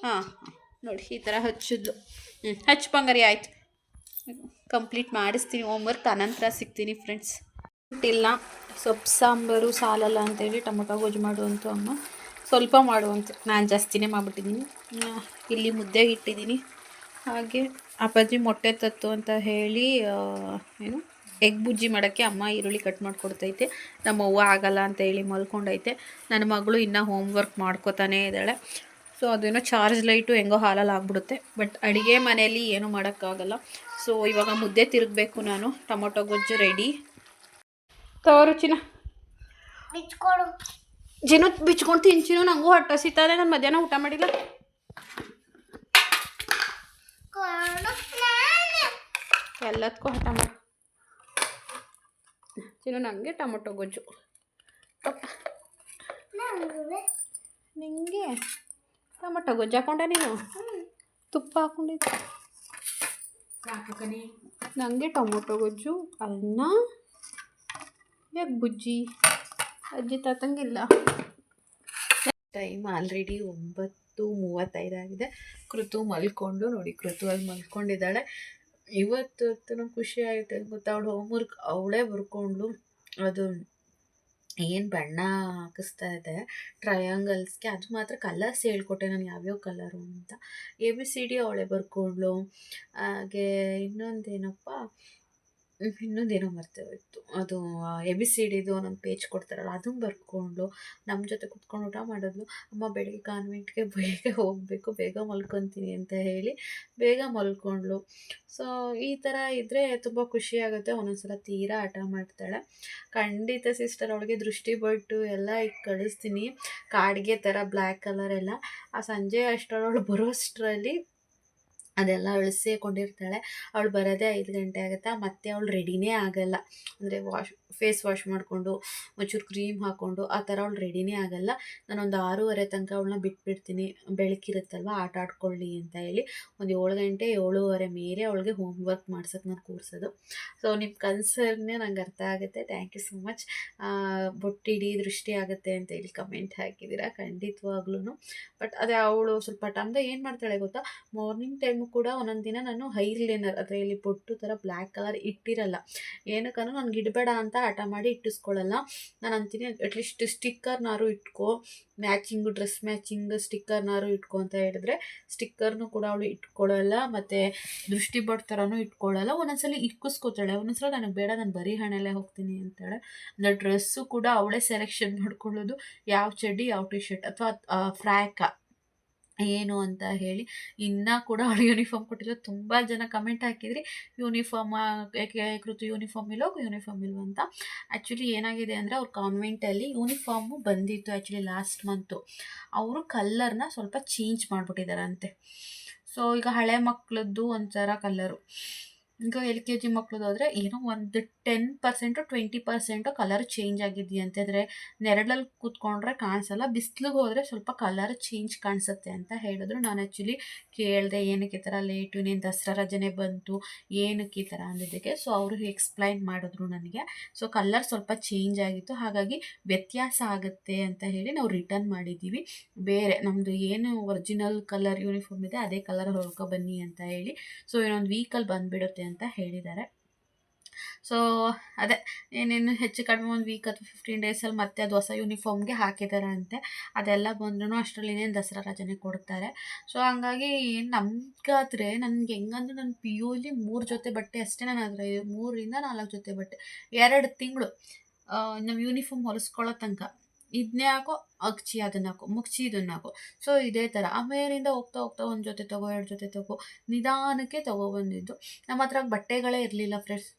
ಹಾಂ ನೋಡಿ ಈ ಥರ ಹಚ್ಚಿದ್ಲು. ಹಚ್ಚು ಬಂಗಾರಿ ಆಯಿತು. ಕಂಪ್ಲೀಟ್ ಮಾಡಿಸ್ತೀನಿ ಹೋಮ್ವರ್ಕ್, ಅನಂತರ ಸಿಗ್ತೀನಿ ಫ್ರೆಂಡ್ಸ್. ಇಲ್ಲ ಸೊಪ್ಪು ಸಾಂಬಾರು ಸಾಲಲ್ಲ ಅಂತೇಳಿ ಟೊಮೊಟೊ ಗೊಜ್ಜು ಮಾಡುವಂತು ಅಮ್ಮ, ಸ್ವಲ್ಪ ಮಾಡುವಂತು, ನಾನು ಜಾಸ್ತಿನೇ ಮಾಡಿಬಿಟ್ಟಿದ್ದೀನಿ. ಇಲ್ಲಿ ಮುದ್ದೆಗೆ ಇಟ್ಟಿದ್ದೀನಿ. ಹಾಗೆ ಅಪ್ಪಾಜಿ ಮೊಟ್ಟೆ ತತ್ತು ಅಂತ ಹೇಳಿ ಏನು ಎಗ್ ಬುಜ್ಜಿ ಮಾಡೋಕ್ಕೆ ಅಮ್ಮ ಈರುಳ್ಳಿ ಕಟ್ ಮಾಡಿಕೊಡ್ತೈತೆ. ನಮ್ಮ ಅವ್ವ ಆಗಲ್ಲ ಅಂತ ಹೇಳಿ ಮಲ್ಕೊಂಡೈತೆ. ನನ್ನ ಮಗಳು ಇನ್ನೂ ಹೋಮ್ವರ್ಕ್ ಮಾಡ್ಕೋತಾನೇ ಇದ್ದಾಳೆ. ಸೊ ಅದೇನೋ ಚಾರ್ಜ್ ಲೈಟು ಹೆಂಗೋ ಹಾಲಲ್ಲಿ ಆಗ್ಬಿಡುತ್ತೆ. ಬಟ್ ಅಡುಗೆ ಮನೆಯಲ್ಲಿ ಏನೂ ಮಾಡೋಕ್ಕಾಗಲ್ಲ. ಸೊ ಇವಾಗ ಮುದ್ದೆ ತಿರುಗಬೇಕು ನಾನು. ಟೊಮೊಟೊ ಗೊಜ್ಜು ರೆಡಿ. ತೋರು ಚಿನ್ನ ಬಿಚ್ಕೊಡು. ಜಿನು ಬಿಚ್ಕೊಂಡು ತಿಂಚಿನು, ನನಗೂ ಹೊಟ್ಟೆ ಸಿಗ್ತದೆ. ನಾನು ಮಧ್ಯಾಹ್ನ ಊಟ ಮಾಡಿಲ್ಲ. ಎಲ್ಲದಕ್ಕೂ ಹಠ ಮಾಡಿ ಚಿನ್ನು. ನನಗೆ ಟೊಮೊಟೊ ಗೊಜ್ಜು, ನಿಂಗೆ ಟೊಮೊಟೊ ಗೊಜ್ಜು ಹಾಕೊಂಡೆ ನೀನು, ತುಪ್ಪ ಹಾಕೊಂಡಿದ್ದೆ. ನನಗೆ ಟೊಮೊಟೊ ಗೊಜ್ಜು, ಅನ್ನ, ಎಗ್ ಬುಜ್ಜಿ. ಅಜ್ಜಿ ತಾತಂಗಿಲ್ಲ. ಟೈಮ್ ಆಲ್ರೆಡಿ 9:35 ಆಗಿದೆ. ಕೃತು ಮಲ್ಕೊಂಡು ನೋಡಿ, ಕೃತು ಅಲ್ಲಿ ಮಲ್ಕೊಂಡಿದ್ದಾಳೆ. ಇವತ್ತು ನಂಗೆ ಖುಷಿ ಆಗುತ್ತೆ ಗೊತ್ತಾ, ಅವಳು ಹೋಮ್ವರ್ಕ್ ಅವಳೇ ಬರ್ಕೊಂಡು ಅದು ಏನು ಬಣ್ಣ ಹಾಕಿಸ್ತಾ ಇದೆ ಟ್ರಯಾಂಗಲ್ಸ್ಗೆ, ಅದು ಮಾತ್ರ ಕಲರ್ಸ್ ಹೇಳ್ಕೊಟ್ಟೆ ನಾನು ಯಾವ್ಯಾವ ಕಲರು ಅಂತ. ABCD ಅವಳೇ ಬರ್ಕೊಂಡ್ಳು. ಹಾಗೆ ಇನ್ನೊಂದೇನೋ ಮರ್ತೋಯ್ತು, ಅದು ABCDದು ಒಂದೊಂದು ಪೇಜ್ ಕೊಡ್ತಾರಲ್ಲ ಅದನ್ನು ಬರ್ಕೊಂಡು ನಮ್ಮ ಜೊತೆ ಕುತ್ಕೊಂಡು ಊಟ ಮಾಡಿದ್ಲು. ಅಮ್ಮ ಬೆಳಗ್ಗೆ ಕಾನ್ವೆಂಟ್ಗೆ ಬೇಗ ಹೋಗಬೇಕು, ಬೇಗ ಮಲ್ಕೊತೀನಿ ಅಂತ ಹೇಳಿ ಬೇಗ ಮಲ್ಕೊಂಡ್ಳು. ಸೊ ಈ ಥರ ಇದ್ದರೆ ತುಂಬ ಖುಷಿಯಾಗುತ್ತೆ. ಒಂದೊಂದ್ಸಲ ತೀರಾ ಹಠ ಮಾಡ್ತಾಳೆ. ಖಂಡಿತ ಸಿಸ್ಟರ್ ಅವಳಿಗೆ ದೃಷ್ಟಿ ಬೊಟ್ಟು ಎಲ್ಲ ಈಗ ಕಳಿಸ್ತೀನಿ, ಕಾಡಿಗೆ ಥರ ಬ್ಲ್ಯಾಕ್ ಕಲರ್ ಎಲ್ಲ. ಆ ಸಂಜೆ ಅಷ್ಟರೊಳಗೆ ಬರೋಷ್ಟರಲ್ಲಿ ಅದೆಲ್ಲ ಅಳಿಸಿಕೊಂಡಿರ್ತಾಳೆ. ಅವಳು ಬರೋದೇ 5 ಗಂಟೆ ಆಗುತ್ತೆ. ಮತ್ತೆ ಅವಳು ರೆಡಿನೇ ಆಗಲ್ಲ, ಅಂದರೆ ಫೇಸ್ ವಾಶ್ ಮಾಡಿಕೊಂಡು ಒಂಚೂರು ಕ್ರೀಮ್ ಹಾಕ್ಕೊಂಡು ಆ ಥರ ಅವಳು ರೆಡಿನೇ ಆಗಲ್ಲ. ನಾನೊಂದು 6:30 ತನಕ ಅವಳನ್ನ ಬಿಟ್ಬಿಡ್ತೀನಿ, ಬೆಳಕಿರುತ್ತಲ್ವ ಆಟ ಆಡ್ಕೊಳ್ಳಿ ಅಂತ ಹೇಳಿ. ಒಂದು 7 ಗಂಟೆ 7:30 ಮೇಲೆ ಅವಳಿಗೆ ಹೋಮ್ ವರ್ಕ್ ಮಾಡ್ಸೋಕ್ಕೆ ನಾನು ಕೂರಿಸೋದು. ಸೊ ನಿಮ್ಮ ಕನ್ಸರ್ನೇ ನಂಗೆ ಅರ್ಥ ಆಗುತ್ತೆ. Thank you so much. ಬೊಟ್ಟಿಡಿ ದೃಷ್ಟಿ ಆಗುತ್ತೆ ಅಂತ ಹೇಳಿ ಕಮೆಂಟ್ ಹಾಕಿದ್ದೀರಾ, ಖಂಡಿತವಾಗ್ಲೂ. ಬಟ್ ಅದೇ ಅವಳು ಸ್ವಲ್ಪ ಟೈಮ್ದಾಗ ಏನು ಮಾಡ್ತಾಳೆ ಗೊತ್ತಾ, ಮಾರ್ನಿಂಗ್ ಟೈಮು ಕೂಡ ಒಂದೊಂದು ದಿನ ನಾನು ಐಲೈನರ್ ಅಂದರೆ ಇಲ್ಲಿ ಬೊಟ್ಟು ಥರ ಬ್ಲ್ಯಾಕ್ ಕಲರ್ ಇಟ್ಟಿರಲ್ಲ. ಏನಕ್ಕಂದ್ರೆ ನನಗೆ ಇಡಬೇಡ ಅಂತ ಹಠ ಮಾಡಿ ಇಟ್ಟಿಸ್ಕೊಳ್ಳಲ್ಲ. ನಾನು ಅಂತೀನಿ ಅಟ್ಲೀಸ್ಟ್ ಸ್ಟಿಕ್ಕರ್ನಾರು ಇಟ್ಕೋ, ಡ್ರೆಸ್ ಮ್ಯಾಚಿಂಗ್ ಸ್ಟಿಕ್ಕರ್ನಾರು ಇಟ್ಕೊ ಅಂತ ಹೇಳಿದ್ರೆ ಸ್ಟಿಕ್ಕರ್ನು ಕೂಡ ಅವಳು ಇಟ್ಕೊಳ್ಳಲ್ಲ. ಮತ್ತು ದೃಷ್ಟಿ ಬೊಟ್ಟು ಥರನೂ ಇಟ್ಕೊಳ್ಳಲ್ಲ. ಒಂದೊಂದ್ಸಲ ಇಕ್ಕಿಸ್ಕೋತಾಳೆ, ಒಂದೊಂದ್ಸಲ ನನಗೆ ಬೇಡ, ನಾನು ಬರೀ ಹಣೆಲ್ಲೇ ಹೋಗ್ತೀನಿ ಅಂತಾಳೆ. ಅಂದರೆ ಡ್ರೆಸ್ಸು ಕೂಡ ಅವಳೇ ಸೆಲೆಕ್ಷನ್ ಮಾಡ್ಕೊಳ್ಳೋದು, ಯಾವ ಚಡ್ಡಿ ಯಾವ ಟಿ ಶರ್ಟ್ ಅಥವಾ ಫ್ರ್ಯಾಕ ಏನು ಅಂತ ಹೇಳಿ. ಇನ್ನೂ ಕೂಡ ಅವಳು ಯೂನಿಫಾರ್ಮ್ ಕೊಟ್ಟಿಲ್ಲ. ತುಂಬ ಜನ ಕಮೆಂಟ್ ಹಾಕಿದ್ರಿ ಯೂನಿಫಾರ್ಮ್ ಯಾಕೆ ಕೃತು ಯೂನಿಫಾರ್ಮ್ ಇಲ್ವ ಅಂತ. ಆ್ಯಕ್ಚುಲಿ ಏನಾಗಿದೆ ಅಂದರೆ ಅವ್ರ ಕಾನ್ವೆಂಟಲ್ಲಿ ಯೂನಿಫಾರ್ಮು ಬಂದಿತ್ತು ಆ್ಯಕ್ಚುಲಿ ಲಾಸ್ಟ್ ಮಂತು. ಅವರು ಕಲ್ಲರ್ನ ಸ್ವಲ್ಪ ಚೇಂಜ್ ಮಾಡಿಬಿಟ್ಟಿದ್ದಾರಂತೆ. ಸೊ ಈಗ ಹಳೆ ಮಕ್ಕಳದ್ದು ಒಂಥರ ಕಲ್ಲರು, ಈಗ LKG ಮಕ್ಳದ್ದು ಹೋದರೆ ಏನೋ ಒಂದು 10% 20% ಕಲರ್ ಚೇಂಜ್ ಆಗಿದೆಯಂತೆ. ಅಂದರೆ ನೆರಳಲ್ಲಿ ಕೂತ್ಕೊಂಡ್ರೆ ಕಾಣಿಸಲ್ಲ, ಬಿಸಿಲಿಗೆ ಹೋದರೆ ಸ್ವಲ್ಪ ಕಲರ್ ಚೇಂಜ್ ಕಾಣಿಸುತ್ತೆ ಅಂತ ಹೇಳಿದ್ರು. ನಾನು ಆ್ಯಕ್ಚುಲಿ ಕೇಳಿದೆ ಏನಕ್ಕೆ ಈ ಥರ ಲೇಟು, ಇನ್ನೇನು ದಸರಾ ರಜನೆ ಬಂತು, ಏನಕ್ಕೆ ಈ ಥರ ಅಂದಿದ್ದಕ್ಕೆ. ಸೊ ಅವರು ಎಕ್ಸ್ಪ್ಲೈನ್ ಮಾಡಿದ್ರು ನನಗೆ. ಸೊ ಕಲರ್ ಸ್ವಲ್ಪ ಚೇಂಜ್ ಆಗಿತ್ತು, ಹಾಗಾಗಿ ವ್ಯತ್ಯಾಸ ಆಗುತ್ತೆ ಅಂತ ಹೇಳಿ ನಾವು ರಿಟರ್ನ್ ಮಾಡಿದ್ದೀವಿ. ಬೇರೆ ನಮ್ಮದು ಏನು ಒರಿಜಿನಲ್ ಕಲರ್ ಯೂನಿಫಾರ್ಮ್ ಇದೆ ಅದೇ ಕಲರ್ ಹೊಳ್ಕೊ ಬನ್ನಿ ಅಂತ ಹೇಳಿ. ಸೊ ಇನ್ನೊಂದು ವೀಕಲ್ಲಿ ಬಂದುಬಿಡುತ್ತೆ ಅಂತ ಹೇಳಿದ್ದಾರೆ. ಸೊ ಅದೇ ಏನೇನು ಹೆಚ್ಚು ಕಡಿಮೆ ಒಂದು ವೀಕ್ ಅಥವಾ 15 ಡೇಸಲ್ಲಿ ಮತ್ತೆ ಅದು ಹೊಸ ಯೂನಿಫಾರ್ಮ್ಗೆ ಹಾಕಿದ್ದಾರೆ ಅಂತೆ. ಅದೆಲ್ಲ ಬಂದ್ರೂ ಅಷ್ಟರಲ್ಲಿ ಇನ್ನೇನು ದಸರಾ ರಜನೆ ಕೊಡ್ತಾರೆ. ಸೊ ಹಂಗಾಗಿ ನಮಗಾದರೆ ನನಗೆ ಹೆಂಗಂದ್ರೆ ನನ್ನ PUಲಿ 3 ಜೊತೆ ಬಟ್ಟೆ ಅಷ್ಟೇ. ನಾನು ಆದರೆ 3 ರಿಂದ 4 ಜೊತೆ ಬಟ್ಟೆ 2 ತಿಂಗಳು ನಮ್ಮ ಯೂನಿಫಾರ್ಮ್ ಹೊಲಿಸ್ಕೊಳ್ಳೋ ತನಕ ಇದನ್ನೇ ಹಾಕೋ, ಅಗ್ಚಿ ಅದನ್ನು ಹಾಕೋ, ಮುಗ್ಚಿ ಇದನ್ನು ಹಾಕೋ. ಸೊ ಇದೇ ಥರ ಆಮೇಲಿಂದ ಹೋಗ್ತಾ ಒಂದು ಜೊತೆ ತಗೋ, 2 ಜೊತೆ ತಗೋ, ನಿಧಾನಕ್ಕೆ ತಗೊಬಂದಿದ್ದು. ನಮ್ಮ ಹತ್ರ ಬಟ್ಟೆಗಳೇ ಇರಲಿಲ್ಲ ಫ್ರೆಂಡ್ಸ್.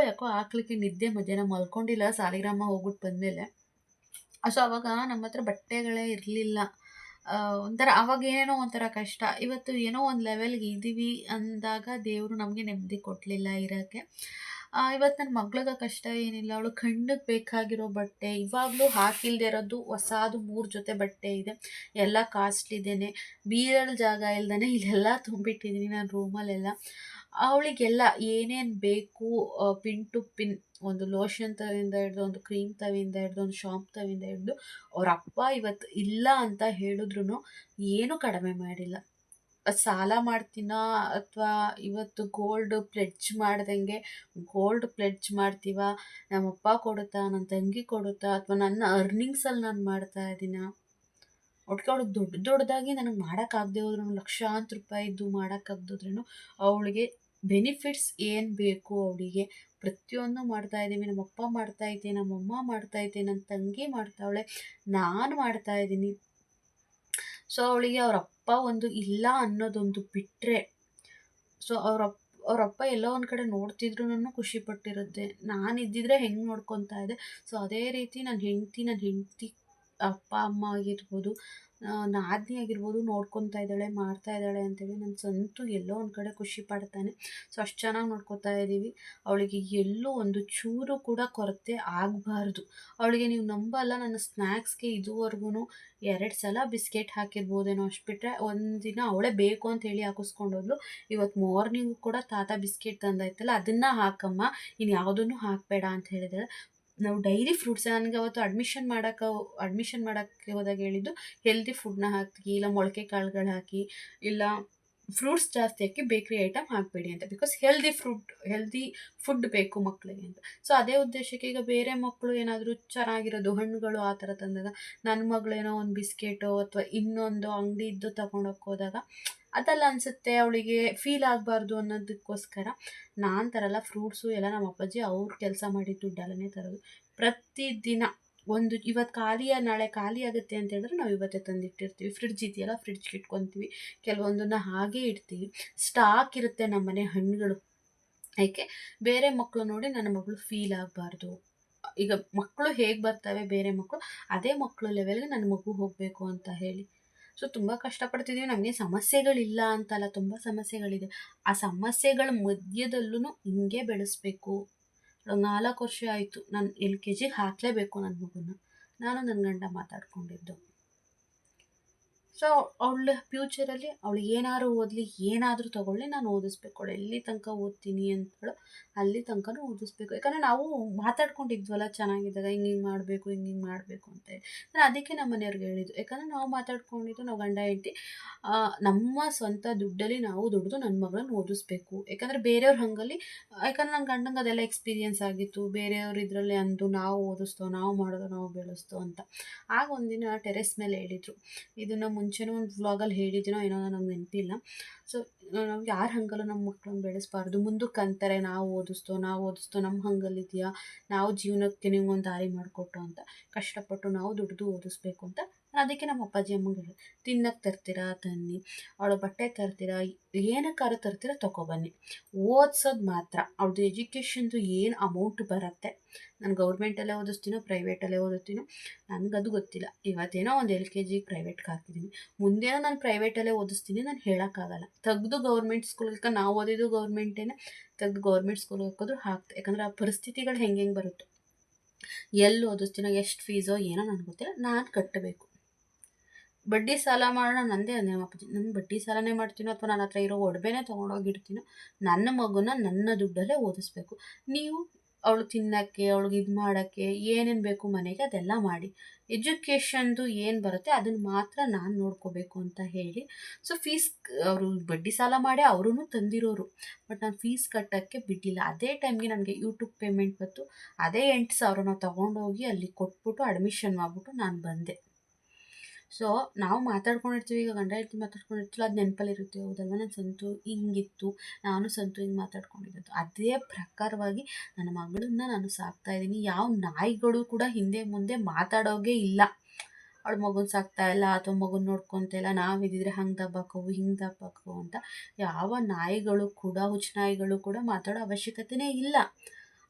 ಯಾಕೋ ಹಾಕ್ಲಿಕ್ಕೆ ನಿದ್ದೆ, ಮಧ್ಯಾಹ್ನ ಮಲ್ಕೊಂಡಿಲ್ಲ, ಸಾಲಿಗ್ರಾಮ ಹೋಗ್ಬಿಟ್ಟು ಬಂದಮೇಲೆ. ಸೊ ಅವಾಗ ನಮ್ಮ ಹತ್ರ ಬಟ್ಟೆಗಳೇ ಇರಲಿಲ್ಲ. ಒಂಥರ ಅವಾಗ ಏನೇನೋ ಒಂಥರ ಕಷ್ಟ. ಇವತ್ತು ಏನೋ ಒಂದು ಲೆವೆಲ್ಗೆ ಇದ್ದೀವಿ ಅಂದಾಗ ದೇವರು ನಮಗೆ ನೆಮ್ಮದಿ ಕೊಡಲಿಲ್ಲ ಇರೋಕ್ಕೆ. ಇವತ್ತು ನನ್ನ ಮಗಳಿಗೆ ಕಷ್ಟ ಏನಿಲ್ಲ, ಅವಳು ಕಣ್ಣಿಗೆ ಬೇಕಾಗಿರೋ ಬಟ್ಟೆ ಇವಾಗಲೂ ಹಾಕಿಲ್ದೇ ಇರೋದು ಹೊಸದು 3 ಜೊತೆ ಬಟ್ಟೆ ಇದೆ. ಎಲ್ಲ ಕಾಸ್ಟ್ಲಿದೇನೆ, ಬೀರಲ್ಲಿ ಜಾಗ ಇಲ್ದೇ ಇಲ್ಲೆಲ್ಲ ತುಂಬಿಟ್ಟಿದ್ದೀನಿ ನಾನು ರೂಮಲ್ಲೆಲ್ಲ. ಅವಳಿಗೆಲ್ಲ ಏನೇನು ಬೇಕು ಪಿನ್ ಟು ಪಿನ್, ಒಂದು ಲೋಷನ್ ತವಿಂದ ಹಿಡ್ದು, ಒಂದು ಕ್ರೀಮ್ ತವಿಂದ ಹಿಡ್ದು, ಒಂದು ಶಾಂಪ್ ತವಿಂದ ಹಿಡ್ದು, ಅವ್ರ ಅಪ್ಪ ಇವತ್ತು ಇಲ್ಲ ಅಂತ ಹೇಳಿದ್ರು ಏನೂ ಕಡಿಮೆ ಮಾಡಿಲ್ಲ. ಸಾಲ ಮಾಡ್ತೀನಾ ಅಥವಾ ಇವತ್ತು ಗೋಲ್ಡ್ ಪ್ಲೆಡ್ಜ್ ಮಾಡ್ದಂಗೆ ಗೋಲ್ಡ್ ಪ್ಲೆಡ್ಜ್ ಮಾಡ್ತೀವ, ನಮ್ಮಪ್ಪ ಕೊಡುತ್ತಾ, ನನ್ನ ತಂಗಿ ಕೊಡುತ್ತಾ, ಅಥವಾ ನನ್ನ ಅರ್ನಿಂಗ್ಸಲ್ಲಿ ನಾನು ಮಾಡ್ತಾ ಇದ್ದೀನ, ಒಟ್ಟಿಗೆ ಅವಳಿಗೆ ದೊಡ್ಡದಾಗಿ ನನಗೆ ಮಾಡೋಕ್ಕಾಗದೆ ಹೋದ್ರೂ, ಲಕ್ಷಾಂತರ ರೂಪಾಯಿದ್ದು ಮಾಡೋಕ್ಕಾಗ್ದಿದ್ರೂ ಅವಳಿಗೆ ಬೆನಿಫಿಟ್ಸ್ ಏನು ಬೇಕು ಅವಳಿಗೆ ಪ್ರತಿಯೊಂದು ಮಾಡ್ತಾಯಿದ್ದೀವಿ. ನಮ್ಮಪ್ಪ ಮಾಡ್ತಾಯಿದ್ದೆ, ನಮ್ಮಮ್ಮ ಮಾಡ್ತಾಯಿದ್ದೆ, ನನ್ನ ತಂಗಿ ಮಾಡ್ತಾವಳೆ, ನಾನು ಮಾಡ್ತಾಯಿದ್ದೀನಿ. ಸೊ ಅವಳಿಗೆ ಅವರಪ್ಪ ಒಂದು ಇಲ್ಲ ಅನ್ನೋದೊಂದು ಬಿಟ್ಟರೆ, ಸೊ ಅವರಪ್ಪ ಎಲ್ಲೋ ಒಂದು ಕಡೆ ನೋಡ್ತಿದ್ರು ಖುಷಿ ಪಟ್ಟಿರುತ್ತೆ. ನಾನು ಇದ್ದಿದ್ರೆ ಹೆಂಗೆ ನೋಡ್ಕೊತಾ ಇದ್ದೆ, ಸೊ ಅದೇ ರೀತಿ ನನ್ನ ಹೆಂಡತಿ ಅಪ್ಪ ಅಮ್ಮ ಆಗಿರ್ಬೋದು, ನಾದಿನಿ ಆಗಿರ್ಬೋದು ನೋಡ್ಕೊತಾ ಇದ್ದಾಳೆ, ಮಾಡ್ತಾ ಇದ್ದಾಳೆ ಅಂತೇಳಿ ನನ್ನ ಸಂತು ಎಲ್ಲೋ ಒಂದು ಕಡೆ ಖುಷಿ ಪಡ್ತಾನೆ. ಸೊ ಅಷ್ಟು ಚೆನ್ನಾಗಿ ನೋಡ್ಕೊತಾ ಇದ್ದೀವಿ. ಅವಳಿಗೆ ಎಲ್ಲೂ ಒಂದು ಚೂರು ಕೂಡ ಕೊರತೆ ಆಗಬಾರ್ದು. ಅವಳಿಗೆ ನೀವು ನಂಬಲ್ಲ, ನನ್ನ ಸ್ನ್ಯಾಕ್ಸ್ಗೆ ಇದುವರೆಗೂ 2 ಸಲ ಬಿಸ್ಕೆಟ್ ಹಾಕಿರ್ಬೋದೇನೋ, ಅಷ್ಟು ಬಿಟ್ಟರೆ ಒಂದಿನ ಅವಳೇ ಬೇಕು ಅಂತ ಹೇಳಿ ಹಾಕಿಸ್ಕೊಂಡೋದ್ಲು. ಇವತ್ತು ಮಾರ್ನಿಂಗು ಕೂಡ ತಾತ ಬಿಸ್ಕೆಟ್ ತಂದಾಯ್ತಲ್ಲ, ಅದನ್ನು ಹಾಕಮ್ಮ, ಇನ್ನು ಯಾವುದನ್ನು ಹಾಕಬೇಡ ಅಂತ ಹೇಳಿದರೆ. ನಾವು ಡೈಲಿ ಫ್ರೂಟ್ಸ್, ನನಗೆ ಅವತ್ತು ಅಡ್ಮಿಷನ್ ಮಾಡೋಕ್ಕೆ ಹೋದಾಗ ಹೇಳಿದ್ದು ಹೆಲ್ದಿ ಫುಡ್ನ ಹಾಕಿ, ಇಲ್ಲ ಮೊಳಕೆ ಕಾಳುಗಳು ಹಾಕಿ, ಇಲ್ಲ ಫ್ರೂಟ್ಸ್ ಜಾಸ್ತಿ ಹಾಕಿ, ಬೇಕ್ರಿ ಐಟಮ್ ಹಾಕಬೇಡಿ ಅಂತ. ಬಿಕಾಸ್ ಹೆಲ್ದಿ ಫುಡ್ ಬೇಕು ಮಕ್ಕಳಿಗೆ ಅಂತ. ಸೊ ಅದೇ ಉದ್ದೇಶಕ್ಕೆ ಈಗ ಬೇರೆ ಮಕ್ಕಳು ಏನಾದರೂ ಚೆನ್ನಾಗಿರೋದು ಹಣ್ಣುಗಳು ಆ ಥರ ತಂದಾಗ, ನನ್ನ ಮಗಳೇನೋ ಒಂದು ಬಿಸ್ಕೆಟೋ ಅಥವಾ ಇನ್ನೊಂದು ಅಂಗಡಿದ್ದು ತಗೊಂಡೋಗಿ ಹೋದಾಗ ಅದೆಲ್ಲ ಅನಿಸುತ್ತೆ, ಅವಳಿಗೆ ಫೀಲ್ ಆಗಬಾರ್ದು ಅನ್ನೋದಕ್ಕೋಸ್ಕರ ನಾನು ತರಲ್ಲ. ಫ್ರೂಟ್ಸು ಎಲ್ಲ ನಮ್ಮ ಅಪ್ಪಾಜಿ ಅವ್ರು ಕೆಲಸ ಮಾಡಿದ್ದು ದುಡ್ಡಲ್ಲೇ ತರೋದು. ಪ್ರತಿದಿನ ಒಂದು ಇವತ್ತು ನಾಳೆ ಖಾಲಿ ಆಗುತ್ತೆ ಅಂತ ಹೇಳಿದ್ರೆ ನಾವು ಇವತ್ತೇ ತಂದಿಟ್ಟಿರ್ತೀವಿ. ಫ್ರಿಡ್ಜ್ ಇದೆಯಲ್ಲ, ಫ್ರಿಡ್ಜ್ಗೆ ಇಟ್ಕೊತೀವಿ. ಕೆಲವೊಂದನ್ನು ಹಾಗೇ ಇಡ್ತೀವಿ. ಸ್ಟಾಕ್ ಇರುತ್ತೆ ನಮ್ಮ ಮನೆ ಹಣ್ಣುಗಳು. ಯಾಕೆ ಬೇರೆ ಮಕ್ಕಳು ನೋಡಿ ನನ್ನ ಮಗಳು ಫೀಲ್ ಆಗಬಾರ್ದು. ಈಗ ಮಕ್ಕಳು ಹೇಗೆ ಬರ್ತವೆ ಬೇರೆ ಮಕ್ಕಳು, ಅದೇ ಮಕ್ಕಳು ಲೆವೆಲ್ಗೆ ನನ್ನ ಮಗು ಹೋಗಬೇಕು ಅಂತ ಹೇಳಿ. ಸೊ ತುಂಬ ಕಷ್ಟಪಡ್ತಿದ್ದೀವಿ. ನಮಗೆ ಸಮಸ್ಯೆಗಳಿಲ್ಲ ಅಂತಲ್ಲ, ತುಂಬ ಸಮಸ್ಯೆಗಳಿದೆ. ಆ ಸಮಸ್ಯೆಗಳ ಮಧ್ಯದಲ್ಲೂ ಹಿಂಗೆ ಬೆಳೆಸ್ಬೇಕು. 4 ವರ್ಷ ಆಯಿತು, ನಾನು LKG ಹಾಕಲೇಬೇಕು ನನ್ನ ಮಗುನ. ನಾನು ನನ್ನ ಗಂಡ ಮಾತಾಡ್ಕೊಂಡಿದ್ದು. ಸೊ ಅವಳ ಫ್ಯೂಚರಲ್ಲಿ ಅವಳು ಏನಾದ್ರು ಓದಲಿ, ಏನಾದರೂ ತೊಗೊಳ್ಳಿ, ನಾನು ಓದಿಸ್ಬೇಕು. ಅವಳು ಎಲ್ಲಿ ತನಕ ಓದ್ತೀನಿ ಅಂತೇಳೋ ಅಲ್ಲಿ ತನಕನೂ ಓದಿಸ್ಬೇಕು. ಯಾಕಂದರೆ ನಾವು ಮಾತಾಡ್ಕೊಂಡಿದ್ವಲ್ಲ ಚೆನ್ನಾಗಿದ್ದಾಗ, ಹಿಂಗೆ ಮಾಡಬೇಕು ಅಂತೇಳಿ. ನಾನು ಅದಕ್ಕೆ ನಮ್ಮ ಮನೆಯವ್ರಿಗೆ ಹೇಳಿದ್ದು. ಯಾಕಂದರೆ ನಾವು ಮಾತಾಡ್ಕೊಂಡಿದ್ದು, ನಾವು ಗಂಡ ಹೆಂಡತಿ ನಮ್ಮ ಸ್ವಂತ ದುಡ್ಡಲ್ಲಿ ನಾವು ದುಡಿದು ನನ್ನ ಮಗಳನ್ನ ಓದಿಸ್ಬೇಕು. ಯಾಕಂದರೆ ಬೇರೆಯವ್ರ ಹಂಗಲ್ಲಿ, ಯಾಕಂದರೆ ನನ್ನ ಗಂಡಂಗೆ ಅದೆಲ್ಲ ಎಕ್ಸ್ಪೀರಿಯೆನ್ಸ್ ಆಗಿತ್ತು. ಬೇರೆಯವ್ರ ಇದರಲ್ಲಿ ಅಂದು ನಾವು ಓದಿಸ್ತೋ, ನಾವು ಮಾಡೋದು, ನಾವು ಬೆಳೆಸ್ತೋ ಅಂತ. ಆಗ ಒಂದಿನ ಟೆರೆಸ್ ಮೇಲೆ ಹೇಳಿದರು. ಇದನ್ನು ಮುಂಚೆನೂ ಒಂದು ವ್ಲಾಗಲ್ಲಿ ಹೇಳಿದ್ದೀನೋ ಏನೋ ನನಗೆ ನೆನಪಿಲ್ಲ. ಸೊ ನಾವು ಯಾರ ಹಂಗಲ್ಲೂ ನಮ್ಮ ಮಕ್ಕಳನ್ನ ಬೆಳೆಸಬಾರ್ದು. ಮುಂದಕ್ಕೆ ಅಂತಾರೆ ನಾವು ಓದಿಸ್ತೋ, ನಮ್ಮ ಹಂಗಲ್ಲಿದೆಯಾ, ನಾವು ಜೀವನಕ್ಕೆ ನಿಮ್ಗೊಂದು ದಾರಿ ಮಾಡಿಕೊಟ್ಟು ಅಂತ. ಕಷ್ಟಪಟ್ಟು ನಾವು ದುಡ್ದು ಓದಿಸ್ಬೇಕು ಅಂತ. ಅದಕ್ಕೆ ನಮ್ಮ ಅಪ್ಪಾಜಿ ಅಮ್ಮಂಗೆ ಹೇಳಿ, ತಿನ್ನಕ್ಕೆ ತರ್ತೀರಾ ತನ್ನಿ, ಅವಳು ಬಟ್ಟೆ ತರ್ತೀರಾ, ಏನಕ್ಕಾರು ತರ್ತೀರಾ ತೊಗೊಬನ್ನಿ, ಓದಿಸೋದು ಮಾತ್ರ. ಅವ್ಳದ್ದು ಎಜುಕೇಷನ್ದು ಏನು ಅಮೌಂಟ್ ಬರುತ್ತೆ, ನಾನು ಗೌರ್ಮೆಂಟಲ್ಲೇ ಓದಿಸ್ತೀನೋ ಪ್ರೈವೇಟಲ್ಲೇ ಓದಿಸ್ತೀನೋ ನನಗದು ಗೊತ್ತಿಲ್ಲ. ಇವತ್ತೇನೋ ಒಂದು LKG ಪ್ರೈವೇಟ್ಗೆ ಹಾಕಿದ್ದೀನಿ, ಮುಂದೇನೋ ನಾನು ಪ್ರೈವೇಟಲ್ಲೇ ಓದಿಸ್ತೀನಿ, ನಾನು ಹೇಳೋಕ್ಕಾಗಲ್ಲ. ತೆಗೆದು ಗೌರ್ಮೆಂಟ್ ಸ್ಕೂಲ್ಗೆ, ನಾವು ಓದಿದ್ದು ಗೌರ್ಮೆಂಟೇನೆ, ತೆಗೆದು ಗೌರ್ಮೆಂಟ್ ಸ್ಕೂಲ್ಗೆ ಹಾಕಿದ್ರು ಹಾಕ್ತೆ. ಯಾಕಂದರೆ ಆ ಪರಿಸ್ಥಿತಿಗಳು ಹೆಂಗೆ ಬರುತ್ತೋ, ಎಲ್ಲಿ ಓದಿಸ್ತೀನೋ, ಎಷ್ಟು ಫೀಸೋ ಏನೋ ನನಗೆ ಗೊತ್ತಿಲ್ಲ, ನಾನು ಕಟ್ಟಬೇಕು. ಬಡ್ಡಿ ಸಾಲ ಮಾಡೋಣ ನಂದೇ ಅಂದೆ ಅಪ್ಪಾಜಿ. ನಾನು ಬಡ್ಡಿ ಸಾಲನೇ ಮಾಡ್ತೀನೋ ಅಥವಾ ನನ್ನ ಹತ್ರ ಇರೋ ಒಡವೆನೇ ತೊಗೊಂಡೋಗಿಡ್ತೀನೋ, ನನ್ನ ಮಗುನ ನನ್ನ ದುಡ್ಡಲ್ಲೇ ಓದಿಸ್ಬೇಕು. ನೀವು ಅವಳು ತಿನ್ನೋಕ್ಕೆ, ಅವಳಿಗೆ ಇದು ಮಾಡೋಕ್ಕೆ ಏನೇನು ಬೇಕು ಮನೆಗೆ ಅದೆಲ್ಲ ಮಾಡಿ, ಎಜುಕೇಷನ್ದು ಏನು ಬರುತ್ತೆ ಅದನ್ನು ಮಾತ್ರ ನಾನು ನೋಡ್ಕೋಬೇಕು ಅಂತ ಹೇಳಿ. ಸೊ ಫೀಸ್ ಅವರು ಬಡ್ಡಿ ಸಾಲ ಮಾಡಿ ಅವರೂ ತಂದಿರೋರು, ಬಟ್ ನಾನು ಫೀಸ್ ಕಟ್ಟೋಕ್ಕೆ ಬಿಟ್ಟಿಲ್ಲ. ಅದೇ ಟೈಮ್ಗೆ ನನಗೆ ಯೂಟ್ಯೂಬ್ ಪೇಮೆಂಟ್ ಬಂತು. ಅದೇ 8,000 ತೊಗೊಂಡೋಗಿ ಅಲ್ಲಿ ಕೊಟ್ಬಿಟ್ಟು ಅಡ್ಮಿಷನ್ ಮಾಡಿಬಿಟ್ಟು ನಾನು ಬಂದೆ. ಸೊ ನಾವು ಮಾತಾಡ್ಕೊಂಡಿರ್ತೀವಿ, ಈಗ ಗಂಡ ಹೆಂಡತಿ ಮಾತಾಡ್ಕೊಂಡಿರ್ತೀವಿ, ಅದು ನೆನಪಲ್ಲಿರುತ್ತೆ. ಹೌದಲ್ವ, ನನ್ನ ಸಂತು ಹಿಂಗಿತ್ತು, ನಾನು ಸಂತು ಹಿಂಗೆ ಮಾತಾಡ್ಕೊಂಡಿದ್ದು. ಅದೇ ಪ್ರಕಾರವಾಗಿ ನನ್ನ ಮಗಳನ್ನ ನಾನು ಸಾಕ್ತಾಯಿದ್ದೀನಿ. ಯಾವ ನಾಯಿಗಳು ಕೂಡ ಹಿಂದೆ ಮುಂದೆ ಮಾತಾಡೋಗೆ ಇಲ್ಲ. ಅವಳು ಮಗುನ ಸಾಕ್ತಾ ಇಲ್ಲ ಅಥವಾ ಮಗುನ ನೋಡ್ಕೊತಾ ಇಲ್ಲ, ನಾವಿದ್ದಿದ್ರೆ ಹಂಗೆ ದಬ್ಬಾಕವು ಹಿಂಗೆ ದಬ್ಬಾಕವು ಅಂತ ಯಾವ ನಾಯಿಗಳು ಕೂಡ, ಹುಚ್ಚು ನಾಯಿಗಳು ಕೂಡ ಮಾತಾಡೋ ಅವಶ್ಯಕತೆಯೇ ಇಲ್ಲ.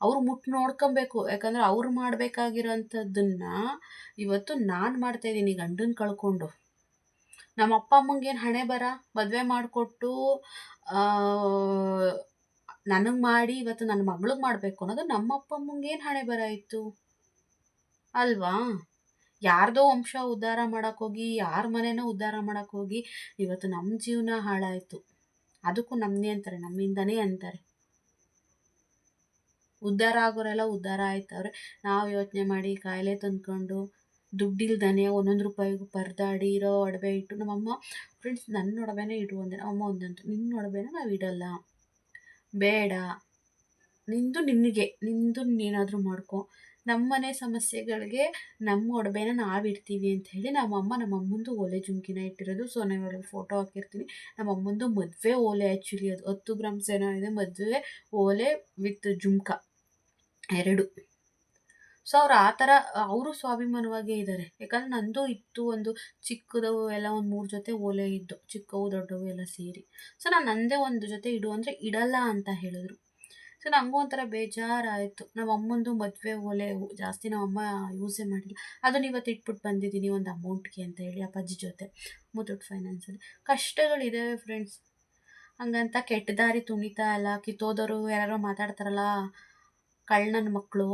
ಅವ್ರು ಮುಟ್ಟು ನೋಡ್ಕೊಬೇಕು. ಯಾಕಂದರೆ ಅವ್ರು ಮಾಡಬೇಕಾಗಿರೋಂಥದ್ದನ್ನು ಇವತ್ತು ನಾನು ಮಾಡ್ತಾಯಿದ್ದೀನಿ ಗಂಡನ ಕಳ್ಕೊಂಡು. ನಮ್ಮ ಅಪ್ಪ ಅಮ್ಮಂಗೇನು ಹಣೆ ಬರ, ಮದುವೆ ಮಾಡಿಕೊಟ್ಟು ನನಗೆ ಮಾಡಿ ಇವತ್ತು ನನ್ನ ಮಗಳಿಗೆ ಮಾಡಬೇಕು ಅನ್ನೋದು ನಮ್ಮ ಅಪ್ಪ ಅಮ್ಮಂಗೇನು ಹಣೆ ಬರ ಇತ್ತು ಅಲ್ವಾ? ಯಾರ್ದೋ ವಂಶ ಉದ್ಧಾರ ಮಾಡೋಕ್ಕೋಗಿ, ಯಾರ ಮನೆನೋ ಉದ್ಧಾರ ಮಾಡೋಕ್ಕೋಗಿ ಇವತ್ತು ನಮ್ಮ ಜೀವನ ಹಾಳಾಯಿತು. ಅದಕ್ಕೂ ನಮ್ಮದೇ ಅಂತಾರೆ, ನಮ್ಮಿಂದನೇ ಅಂತಾರೆ. ಉದ್ಧಾರ ಆಗೋರೆಲ್ಲ ಉದ್ಧಾರ ಆಯ್ತವ್ರೆ. ನಾವು ಯೋಚನೆ ಮಾಡಿ ಕಾಯಿಲೆ ತಂದ್ಕೊಂಡು ದುಡ್ಡಿಲ್ದಾನೆ ಒಂದೊಂದು ರೂಪಾಯಿಗೂ ಪರದಾಡಿ ಇರೋ ಒಡವೆ ಇಟ್ಟು ನಮ್ಮಮ್ಮ ಫ್ರೆಂಡ್ಸ್ ನನ್ನ ಒಡವೆನೇ ಇಡು ಅಂದೆ. ನಮ್ಮಮ್ಮ ಒಂದಂತು, ನಿನ್ನ ಒಡವೆನ ನಾವು ಇಡಲ್ಲ, ಬೇಡ, ನಿಂದು ನೀನಾದರೂ ಮಾಡ್ಕೊ, ನಮ್ಮನೆ ಸಮಸ್ಯೆಗಳಿಗೆ ನಮ್ಮ ಒಡವೆನ ನಾವಿಡ್ತೀವಿ ಅಂತ ಹೇಳಿ ನಮ್ಮಮ್ಮಂದು ಓಲೆ ಜುಮ್ಕಿನ ಇಟ್ಟಿರೋದು. ಸೊ ನಾನು ಫೋಟೋ ಹಾಕಿರ್ತೀನಿ. ನಮ್ಮಮ್ಮಂದು ಮದುವೆ ಓಲೆ, ಆ್ಯಕ್ಚುಲಿ ಅದು 10 ಗ್ರಾಮ್ಸ್ ಏನೋ ಇದೆ, ಮದುವೆ ಓಲೆ ವಿತ್ ಜುಮ್ಕ 2. ಸೊ ಅವ್ರು ಆ ಥರ ಅವರು ಸ್ವಾಭಿಮಾನವಾಗೇ ಇದ್ದಾರೆ. ಯಾಕಂದರೆ ನಂದು ಇತ್ತು ಒಂದು ಚಿಕ್ಕದವು ಎಲ್ಲ ಒಂದು 3 ಜೊತೆ ಓಲೆ ಇದ್ದು, ಚಿಕ್ಕವು ದೊಡ್ಡವು ಎಲ್ಲ ಸೇರಿ. ಸೊ ನಾನು ನಂದೇ ಒಂದು ಜೊತೆ ಇಡು ಅಂದರೆ ಇಡಲ್ಲ ಅಂತ ಹೇಳಿದ್ರು. ಸೊ ನನಗೂ ಒಂಥರ ಬೇಜಾರಾಯಿತು. ನಮ್ಮ ಅಮ್ಮಂದು ಮದುವೆ ಓಲೆ ಜಾಸ್ತಿ ನಮ್ಮಮ್ಮ ಯೂಸೇ ಮಾಡಿಲ್ಲ, ಅದನ್ನು ಇವತ್ತು ಇಟ್ಬಿಟ್ಟು ಬಂದಿದ್ದೀನಿ ಒಂದು ಅಮೌಂಟ್ಗೆ ಅಂತ ಹೇಳಿ ಅಪ್ಪಾಜಿ ಜೊತೆ ಮುತ್ತೂಟ್ ಫೈನಾನ್ಸಲ್ಲಿ. ಕಷ್ಟಗಳಿದ್ದಾವೆ ಫ್ರೆಂಡ್ಸ್. ಹಂಗಂತ ಕೆಟ್ಟ ದಾರಿ ತುಣಿತಾ ಇಲ್ಲ. ಕಿತ್ತೋದವರು ಯಾರೋ ಮಾತಾಡ್ತಾರಲ್ಲ, ಕಳ್ಳನ ಮಕ್ಕಳು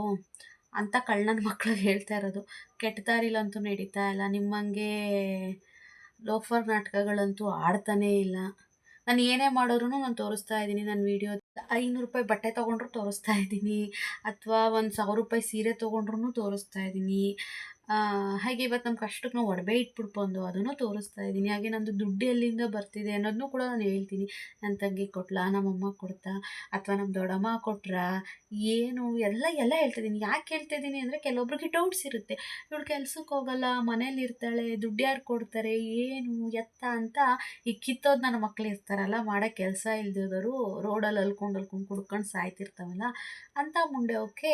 ಅಂತ ಕಳ್ಳನ ಮಕ್ಳಿಗೆ ಹೇಳ್ತಾ ಇರೋದು. ಕೆಟ್ಟ ದಾರಿಲಂತೂ ನಡೀತಾ ಇಲ್ಲ. ನಿಮ್ಮಂಗೆ ಲೋಫರ್ ನಾಟಕಗಳಂತೂ ಆಡ್ತಾನೇ ಇಲ್ಲ. ನಾನು ಏನೇ ಮಾಡಿದ್ರು ನಾನು ತೋರಿಸ್ತಾ ಇದ್ದೀನಿ. ನನ್ನ ವೀಡಿಯೋ 500 ರೂಪಾಯಿ ಬಟ್ಟೆ ತೊಗೊಂಡ್ರು ತೋರಿಸ್ತಾ ಇದ್ದೀನಿ, ಅಥವಾ ಒಂದು 1000 ರೂಪಾಯಿ ಸೀರೆ ತೊಗೊಂಡ್ರು ತೋರಿಸ್ತಾ ಇದ್ದೀನಿ. ಹಾಗೆ ಇವತ್ತು ನಮ್ಮ ಕಷ್ಟಕ್ಕೆ ನಾವು ಒಡವೆ ಇಟ್ಬಿಟ್ಟು ಬಂದು ಅದನ್ನು ತೋರಿಸ್ತಾ ಇದ್ದೀನಿ. ಹಾಗೆ ನಂದು ದುಡ್ಡು ಎಲ್ಲಿಂದ ಬರ್ತಿದೆ ಅನ್ನೋದನ್ನು ಕೂಡ ನಾನು ಹೇಳ್ತೀನಿ. ನನ್ನ ತಂಗಿ ಕೊಟ್ಲಾ, ನಮ್ಮಮ್ಮ ಕೊಡ್ತಾ, ಅಥವಾ ನಮ್ಮ ದೊಡ್ಡಮ್ಮ ಕೊಟ್ರಾ, ಏನು ಎಲ್ಲ ಹೇಳ್ತಿದ್ದೀನಿ. ಯಾಕೆ ಹೇಳ್ತಿದ್ದೀನಿ ಅಂದರೆ ಕೆಲವೊಬ್ರಿಗೆ ಡೌಟ್ಸ್ ಇರುತ್ತೆ. ಇವಳು ಕೆಲ್ಸಕ್ಕೆ ಹೋಗಲ್ಲ, ಮನೇಲಿ ಇರ್ತಾಳೆ, ದುಡ್ಡು ಯಾರು ಕೊಡ್ತಾರೆ, ಏನು ಎತ್ತ ಅಂತ ಈ ಕಿತ್ತೋದು ನನ್ನ ಮಕ್ಳು ಇರ್ತಾರಲ್ಲ, ಮಾಡೋ ಕೆಲಸ ಇಲ್ದಿರೋರು, ರೋಡಲ್ಲಿ ಅಲ್ಕೊಂಡು ಕುಡ್ಕೊಂಡು ಸಾಯ್ತಿರ್ತಾವಲ್ಲ ಅಂತ ಮುಂಡೆ ಅವಕ್ಕೆ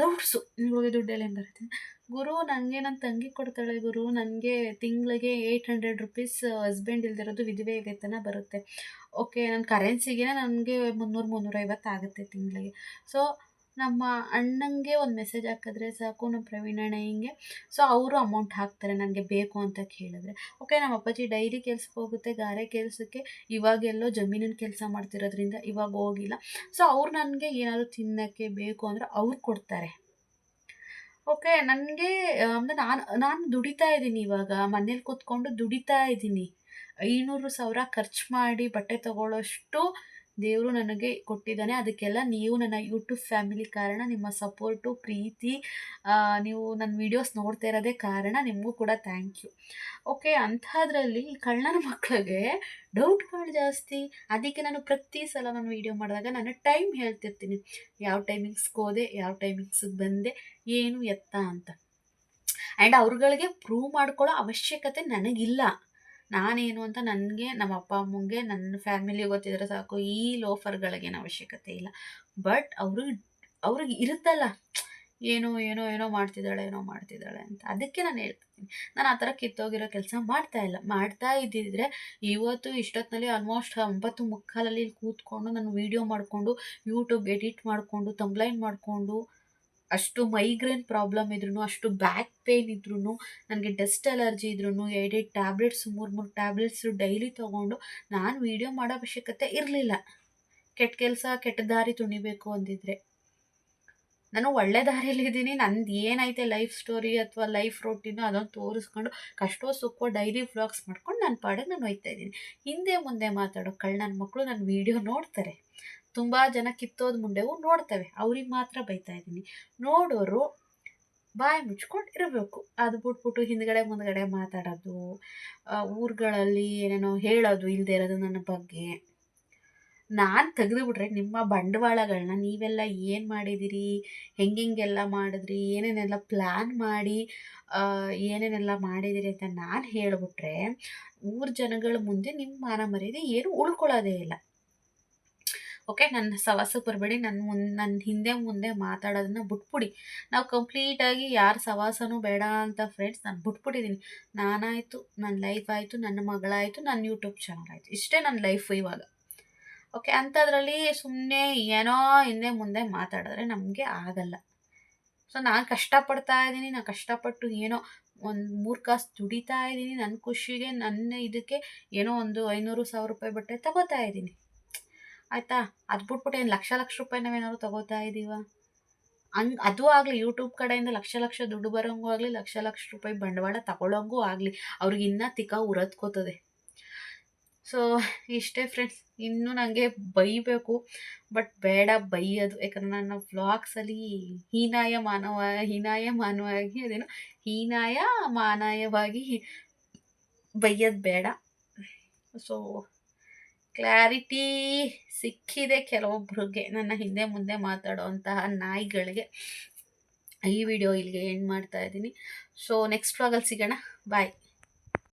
ಡೌಟ್ಸು. ಇವಾಗ ದುಡ್ಡೆಲ್ಲ ಏನು ಬರುತ್ತೆ ಗುರು, ನನಗೆ ನನ್ನ ತಂಗಿ ಕೊಡ್ತಾಳೆ ಗುರು, ನನಗೆ ತಿಂಗಳಿಗೆ 800 ರುಪೀಸ್ ಹಸ್ಬೆಂಡ್ ಇಲ್ದಿರೋದು ವಿಧವೆ ವೇತನ ಬರುತ್ತೆ. ಓಕೆ, ನನ್ನ ಕರೆನ್ಸಿಗೆ ನನಗೆ 300-350 ಆಗುತ್ತೆ ತಿಂಗಳಿಗೆ. ಸೊ ನಮ್ಮ ಅಣ್ಣಂಗೆ ಒಂದು ಮೆಸೇಜ್ ಹಾಕಿದ್ರೆ ಸಾಕು, ನಮ್ಮ ಪ್ರವೀಣ್ ಅಣ್ಣ ಹಿಂಗೆ. ಸೊ ಅವರು ಅಮೌಂಟ್ ಹಾಕ್ತಾರೆ ನನಗೆ ಬೇಕು ಅಂತ ಕೇಳಿದ್ರೆ. ಓಕೆ, ನಮ್ಮ ಅಪ್ಪಾಜಿ ಡೈಲಿ ಕೆಲ್ಸಕ್ಕೆ ಹೋಗುತ್ತೆ, ಗಾರೆ ಕೆಲಸಕ್ಕೆ. ಇವಾಗೆಲ್ಲೋ ಜಮೀನಿನ ಕೆಲಸ ಮಾಡ್ತಿರೋದ್ರಿಂದ ಇವಾಗ ಹೋಗಿಲ್ಲ. ಸೊ ಅವ್ರು ನನಗೆ ಏನಾದರೂ ತಿನ್ನೋಕ್ಕೆ ಬೇಕು ಅಂದರೆ ಅವ್ರು ಕೊಡ್ತಾರೆ. ಓಕೆ, ನನಗೆ ಅಂದರೆ ನಾನು ದುಡಿತಾ ಇದ್ದೀನಿ. ಇವಾಗ ಮನೇಲಿ ಕೂತ್ಕೊಂಡು ದುಡಿತಾ ಇದ್ದೀನಿ. 500,000 ಖರ್ಚು ಮಾಡಿ ಬಟ್ಟೆ ತೊಗೊಳ್ಳೋಷ್ಟು ದೇವರು ನನಗೆ ಕೊಟ್ಟಿದ್ದಾನೆ. ಅದಕ್ಕೆಲ್ಲ ನೀವು ನನ್ನ ಯೂಟ್ಯೂಬ್ ಫ್ಯಾಮಿಲಿ ಕಾರಣ. ನಿಮ್ಮ ಸಪೋರ್ಟು, ಪ್ರೀತಿ, ನೀವು ನನ್ನ ವೀಡಿಯೋಸ್ ನೋಡ್ತಾ ಇರೋದೇ ಕಾರಣ. ನಿಮಗೂ ಕೂಡ ಥ್ಯಾಂಕ್ ಯು. ಓಕೆ, ಅಂಥದ್ರಲ್ಲಿ ಈ ಕಳ್ಳನ ಮಕ್ಕಳಿಗೆ ಡೌಟ್ಗಳು ಜಾಸ್ತಿ. ಅದಕ್ಕೆ ನಾನು ಪ್ರತಿ ಸಲ ನಾನು ವೀಡಿಯೋ ಮಾಡಿದಾಗ ನಾನು ಟೈಮ್ ಹೇಳ್ತಿರ್ತೀನಿ, ಯಾವ ಟೈಮಿಂಗ್ಸ್ಗೆ ಹೋದೆ, ಯಾವ ಫ್ಯಾಮಿಲಿಗೆ ಬಂದೆ, ಏನು ಎತ್ತ ಅಂತ. ಆ್ಯಂಡ್ ಅವ್ರುಗಳಿಗೆ ಪ್ರೂವ್ ಮಾಡ್ಕೊಳ್ಳೋ ಅವಶ್ಯಕತೆ ನನಗಿಲ್ಲ. ನಾನೇನು ಅಂತ ನನಗೆ, ನಮ್ಮ ಅಪ್ಪ ಅಮ್ಮಂಗೆ, ನನ್ನ ಫ್ಯಾಮಿಲಿ ಗೊತ್ತಿದ್ರೆ ಸಾಕು. ಈ ಲೋಫರ್ಗಳಿಗೇನು ಅವಶ್ಯಕತೆ ಇಲ್ಲ. ಬಟ್ ಅವ್ರಿಗೆ ಇರುತ್ತಲ್ಲ, ಏನೋ ಮಾಡ್ತಿದ್ದಾಳೆ ಅಂತ. ಅದಕ್ಕೆ ನಾನು ಹೇಳ್ತೀನಿ, ನಾನು ಆ ಥರ ಕಿತ್ತೋಗಿರೋ ಕೆಲಸ ಮಾಡ್ತಾ ಇದ್ದಿದ್ರೆ ಇವತ್ತು ಇಷ್ಟೊತ್ತಿನಲ್ಲಿ ಆಲ್ಮೋಸ್ಟ್ 9:45 ಕೂತ್ಕೊಂಡು ನಾನು ವೀಡಿಯೋ ಮಾಡಿಕೊಂಡು, ಯೂಟ್ಯೂಬ್ ಎಡಿಟ್ ಮಾಡಿಕೊಂಡು, ತಂಬ್ಲೈನ್ ಮಾಡಿಕೊಂಡು, ಅಷ್ಟು ಮೈಗ್ರೇನ್ ಪ್ರಾಬ್ಲಮ್ ಇದ್ರೂ, ಅಷ್ಟು ಬ್ಯಾಕ್ ಪೇಯ್ನ್ ಇದ್ರೂ, ನನಗೆ ಡಸ್ಟ್ ಅಲರ್ಜಿ ಇದ್ರೂ, 2 ಟ್ಯಾಬ್ಲೆಟ್ಸ್ 3 ಟ್ಯಾಬ್ಲೆಟ್ಸು ಡೈಲಿ ತೊಗೊಂಡು ನಾನು ವೀಡಿಯೋ ಮಾಡೋ ಅವಶ್ಯಕತೆ ಇರಲಿಲ್ಲ. ಕೆಟ್ಟ ದಾರಿ ತುಣಿಬೇಕು ಅಂದಿದ್ರೆ ನಾನು ಒಳ್ಳೆ ದಾರಿಯಲ್ಲಿದ್ದೀನಿ. ನಂದು ಏನೈತೆ ಲೈಫ್ ಸ್ಟೋರಿ ಅಥವಾ ಲೈಫ್ ರೊಟೀನು ಅದನ್ನು ತೋರಿಸ್ಕೊಂಡು ಕಷ್ಟೋ ಸುಖವೋ ಡೈಲಿ ವ್ಲಾಗ್ಸ್ ಮಾಡ್ಕೊಂಡು ನನ್ನ ಪಾಡಿಗೆ ನಾನು ಹೋಗ್ತಾ ಇದ್ದೀನಿ. ಹಿಂದೆ ಮುಂದೆ ಮಾತಾಡೋ ನನ್ನ ಮಕ್ಕಳು ನನ್ನ ವೀಡಿಯೋ ನೋಡ್ತಾರೆ. ತುಂಬ ಜನ ಕಿತ್ತೋದು ಮುಂಡೆವು ನೋಡ್ತವೆ, ಅವ್ರಿಗೆ ಮಾತ್ರ ಬೈತಾ ಇದ್ದೀನಿ. ನೋಡೋರು ಬಾಯಿ ಮುಚ್ಕೊಂಡು ಇರಬೇಕು. ಅದು ಬಿಟ್ಬಿಟ್ಟು ಹಿಂದ್ಗಡೆ ಮುಂದ್ಗಡೆ ಮಾತಾಡೋದು, ಊರುಗಳಲ್ಲಿ ಏನೇನೋ ಹೇಳೋದು ಇಲ್ಲದೆ ಇರೋದು ನನ್ನ ಬಗ್ಗೆ. ನಾನು ತೆಗೆದುಬಿಟ್ರೆ ನಿಮ್ಮ ಬಂಡವಾಳಗಳನ್ನ ನೀವೆಲ್ಲ ಏನು ಮಾಡಿದ್ದೀರಿ, ಹೆಂಗೆಲ್ಲ ಮಾಡಿದ್ರಿ, ಏನೇನೆಲ್ಲ ಪ್ಲ್ಯಾನ್ ಮಾಡಿ ಏನೇನೆಲ್ಲ ಮಾಡಿದ್ದೀರಿ ಅಂತ ನಾನು ಹೇಳಿಬಿಟ್ರೆ ಊರ ಜನಗಳ ಮುಂದೆ ನಿಮ್ಮ ಮಾನ ಮರ್ಯಾದೆ ಏನು ಉಳ್ಕೊಳ್ಳೋದೇ ಇಲ್ಲ. ಓಕೆ, ನನ್ನ ಸವಾಸಕ್ಕೆ ಬರಬೇಡಿ. ನನ್ನ ಹಿಂದೆ ಮುಂದೆ ಮಾತಾಡೋದನ್ನ ಬಿಟ್ಬಿಡಿ. ನಾವು ಕಂಪ್ಲೀಟಾಗಿ ಯಾರ ಸವಾಸನೂ ಬೇಡ ಅಂತ ಫ್ರೆಂಡ್ಸ್ ನಾನು ಬಿಟ್ಬಿಟ್ಟಿದ್ದೀನಿ. ನಾನಾಯಿತು, ನನ್ನ ಲೈಫ್ ಆಯಿತು, ನನ್ನ ಮಗಳಾಯಿತು, ನನ್ನ ಯೂಟ್ಯೂಬ್ ಚಾನಲ್ ಆಯಿತು, ಇಷ್ಟೇ ನನ್ನ ಲೈಫು ಇವಾಗ. ಓಕೆ, ಅಂಥದ್ರಲ್ಲಿ ಸುಮ್ಮನೆ ಏನೋ ಹಿಂದೆ ಮುಂದೆ ಮಾತಾಡಿದ್ರೆ ನಮಗೆ ಆಗಲ್ಲ. ಸೊ ನಾನು ಕಷ್ಟಪಡ್ತಾ ಇದ್ದೀನಿ. ನಾನು ಕಷ್ಟಪಟ್ಟು ಏನೋ ಒಂದು 3 ಕಾಸು ದುಡಿತಾ ಇದ್ದೀನಿ. ನನ್ನ ಖುಷಿಗೆ, ನನ್ನ ಇದಕ್ಕೆ ಏನೋ ಒಂದು 500-1000 ರೂಪಾಯಿ ಬಟ್ಟೆ ತಗೋತಾ ಇದ್ದೀನಿ. ಆಯಿತಾ? ಅದು ಬಿಟ್ಬಿಟ್ಟು ಏನು ಲಕ್ಷ ರೂಪಾಯಿ ನಾವೇನಾದ್ರು ತಗೋತಾ ಇದ್ದೀವ? ಅದು ಆಗಲಿ, ಯೂಟ್ಯೂಬ್ ಕಡೆಯಿಂದ ಲಕ್ಷ ದುಡ್ಡು ಬರೋಂಗೂ ಆಗಲಿ, ಲಕ್ಷ ರೂಪಾಯಿ ಬಂಡವಾಳ ತಗೊಳ್ಳೋಂಗೂ ಆಗಲಿ, ಅವ್ರಿಗೆ ಇನ್ನೂ ತಿಕ್ಕ ಉರದ್ಕೋತದೆ. ಸೊ ಇಷ್ಟೇ ಫ್ರೆಂಡ್ಸ್. ಇನ್ನೂ ನನಗೆ ಬೈಬೇಕು, ಬಟ್ ಬೇಡ ಬೈಯೋದು, ಯಾಕಂದ್ರೆ ನನ್ನ ವ್ಲಾಗ್ಸಲ್ಲಿ ಹೀನಾಯಮಾನವಾಗಿ ಅದೇನು ಮಾನಯವಾಗಿ ಬೈಯೋದು ಬೇಡ. ಸೊ ಕ್ಲಾರಿಟಿ ಸಿಕ್ಕಿದೆ ಕೆಲವೊಬ್ರಿಗೆ, ನನ್ನ ಹಿಂದೆ ಮುಂದೆ ಮಾತಾಡೋವಂತಹ ನಾಯಿಗಳಿಗೆ. ಈ ವಿಡಿಯೋ ಇಲ್ಲಿಗೆ ಎಂಡ್ ಮಾಡ್ತಾ ಇದ್ದೀನಿ. ಸೊ ನೆಕ್ಸ್ಟ್ ವ್ಲಾಗಲ್ಲಿ ಸಿಗೋಣ. ಬಾಯ್.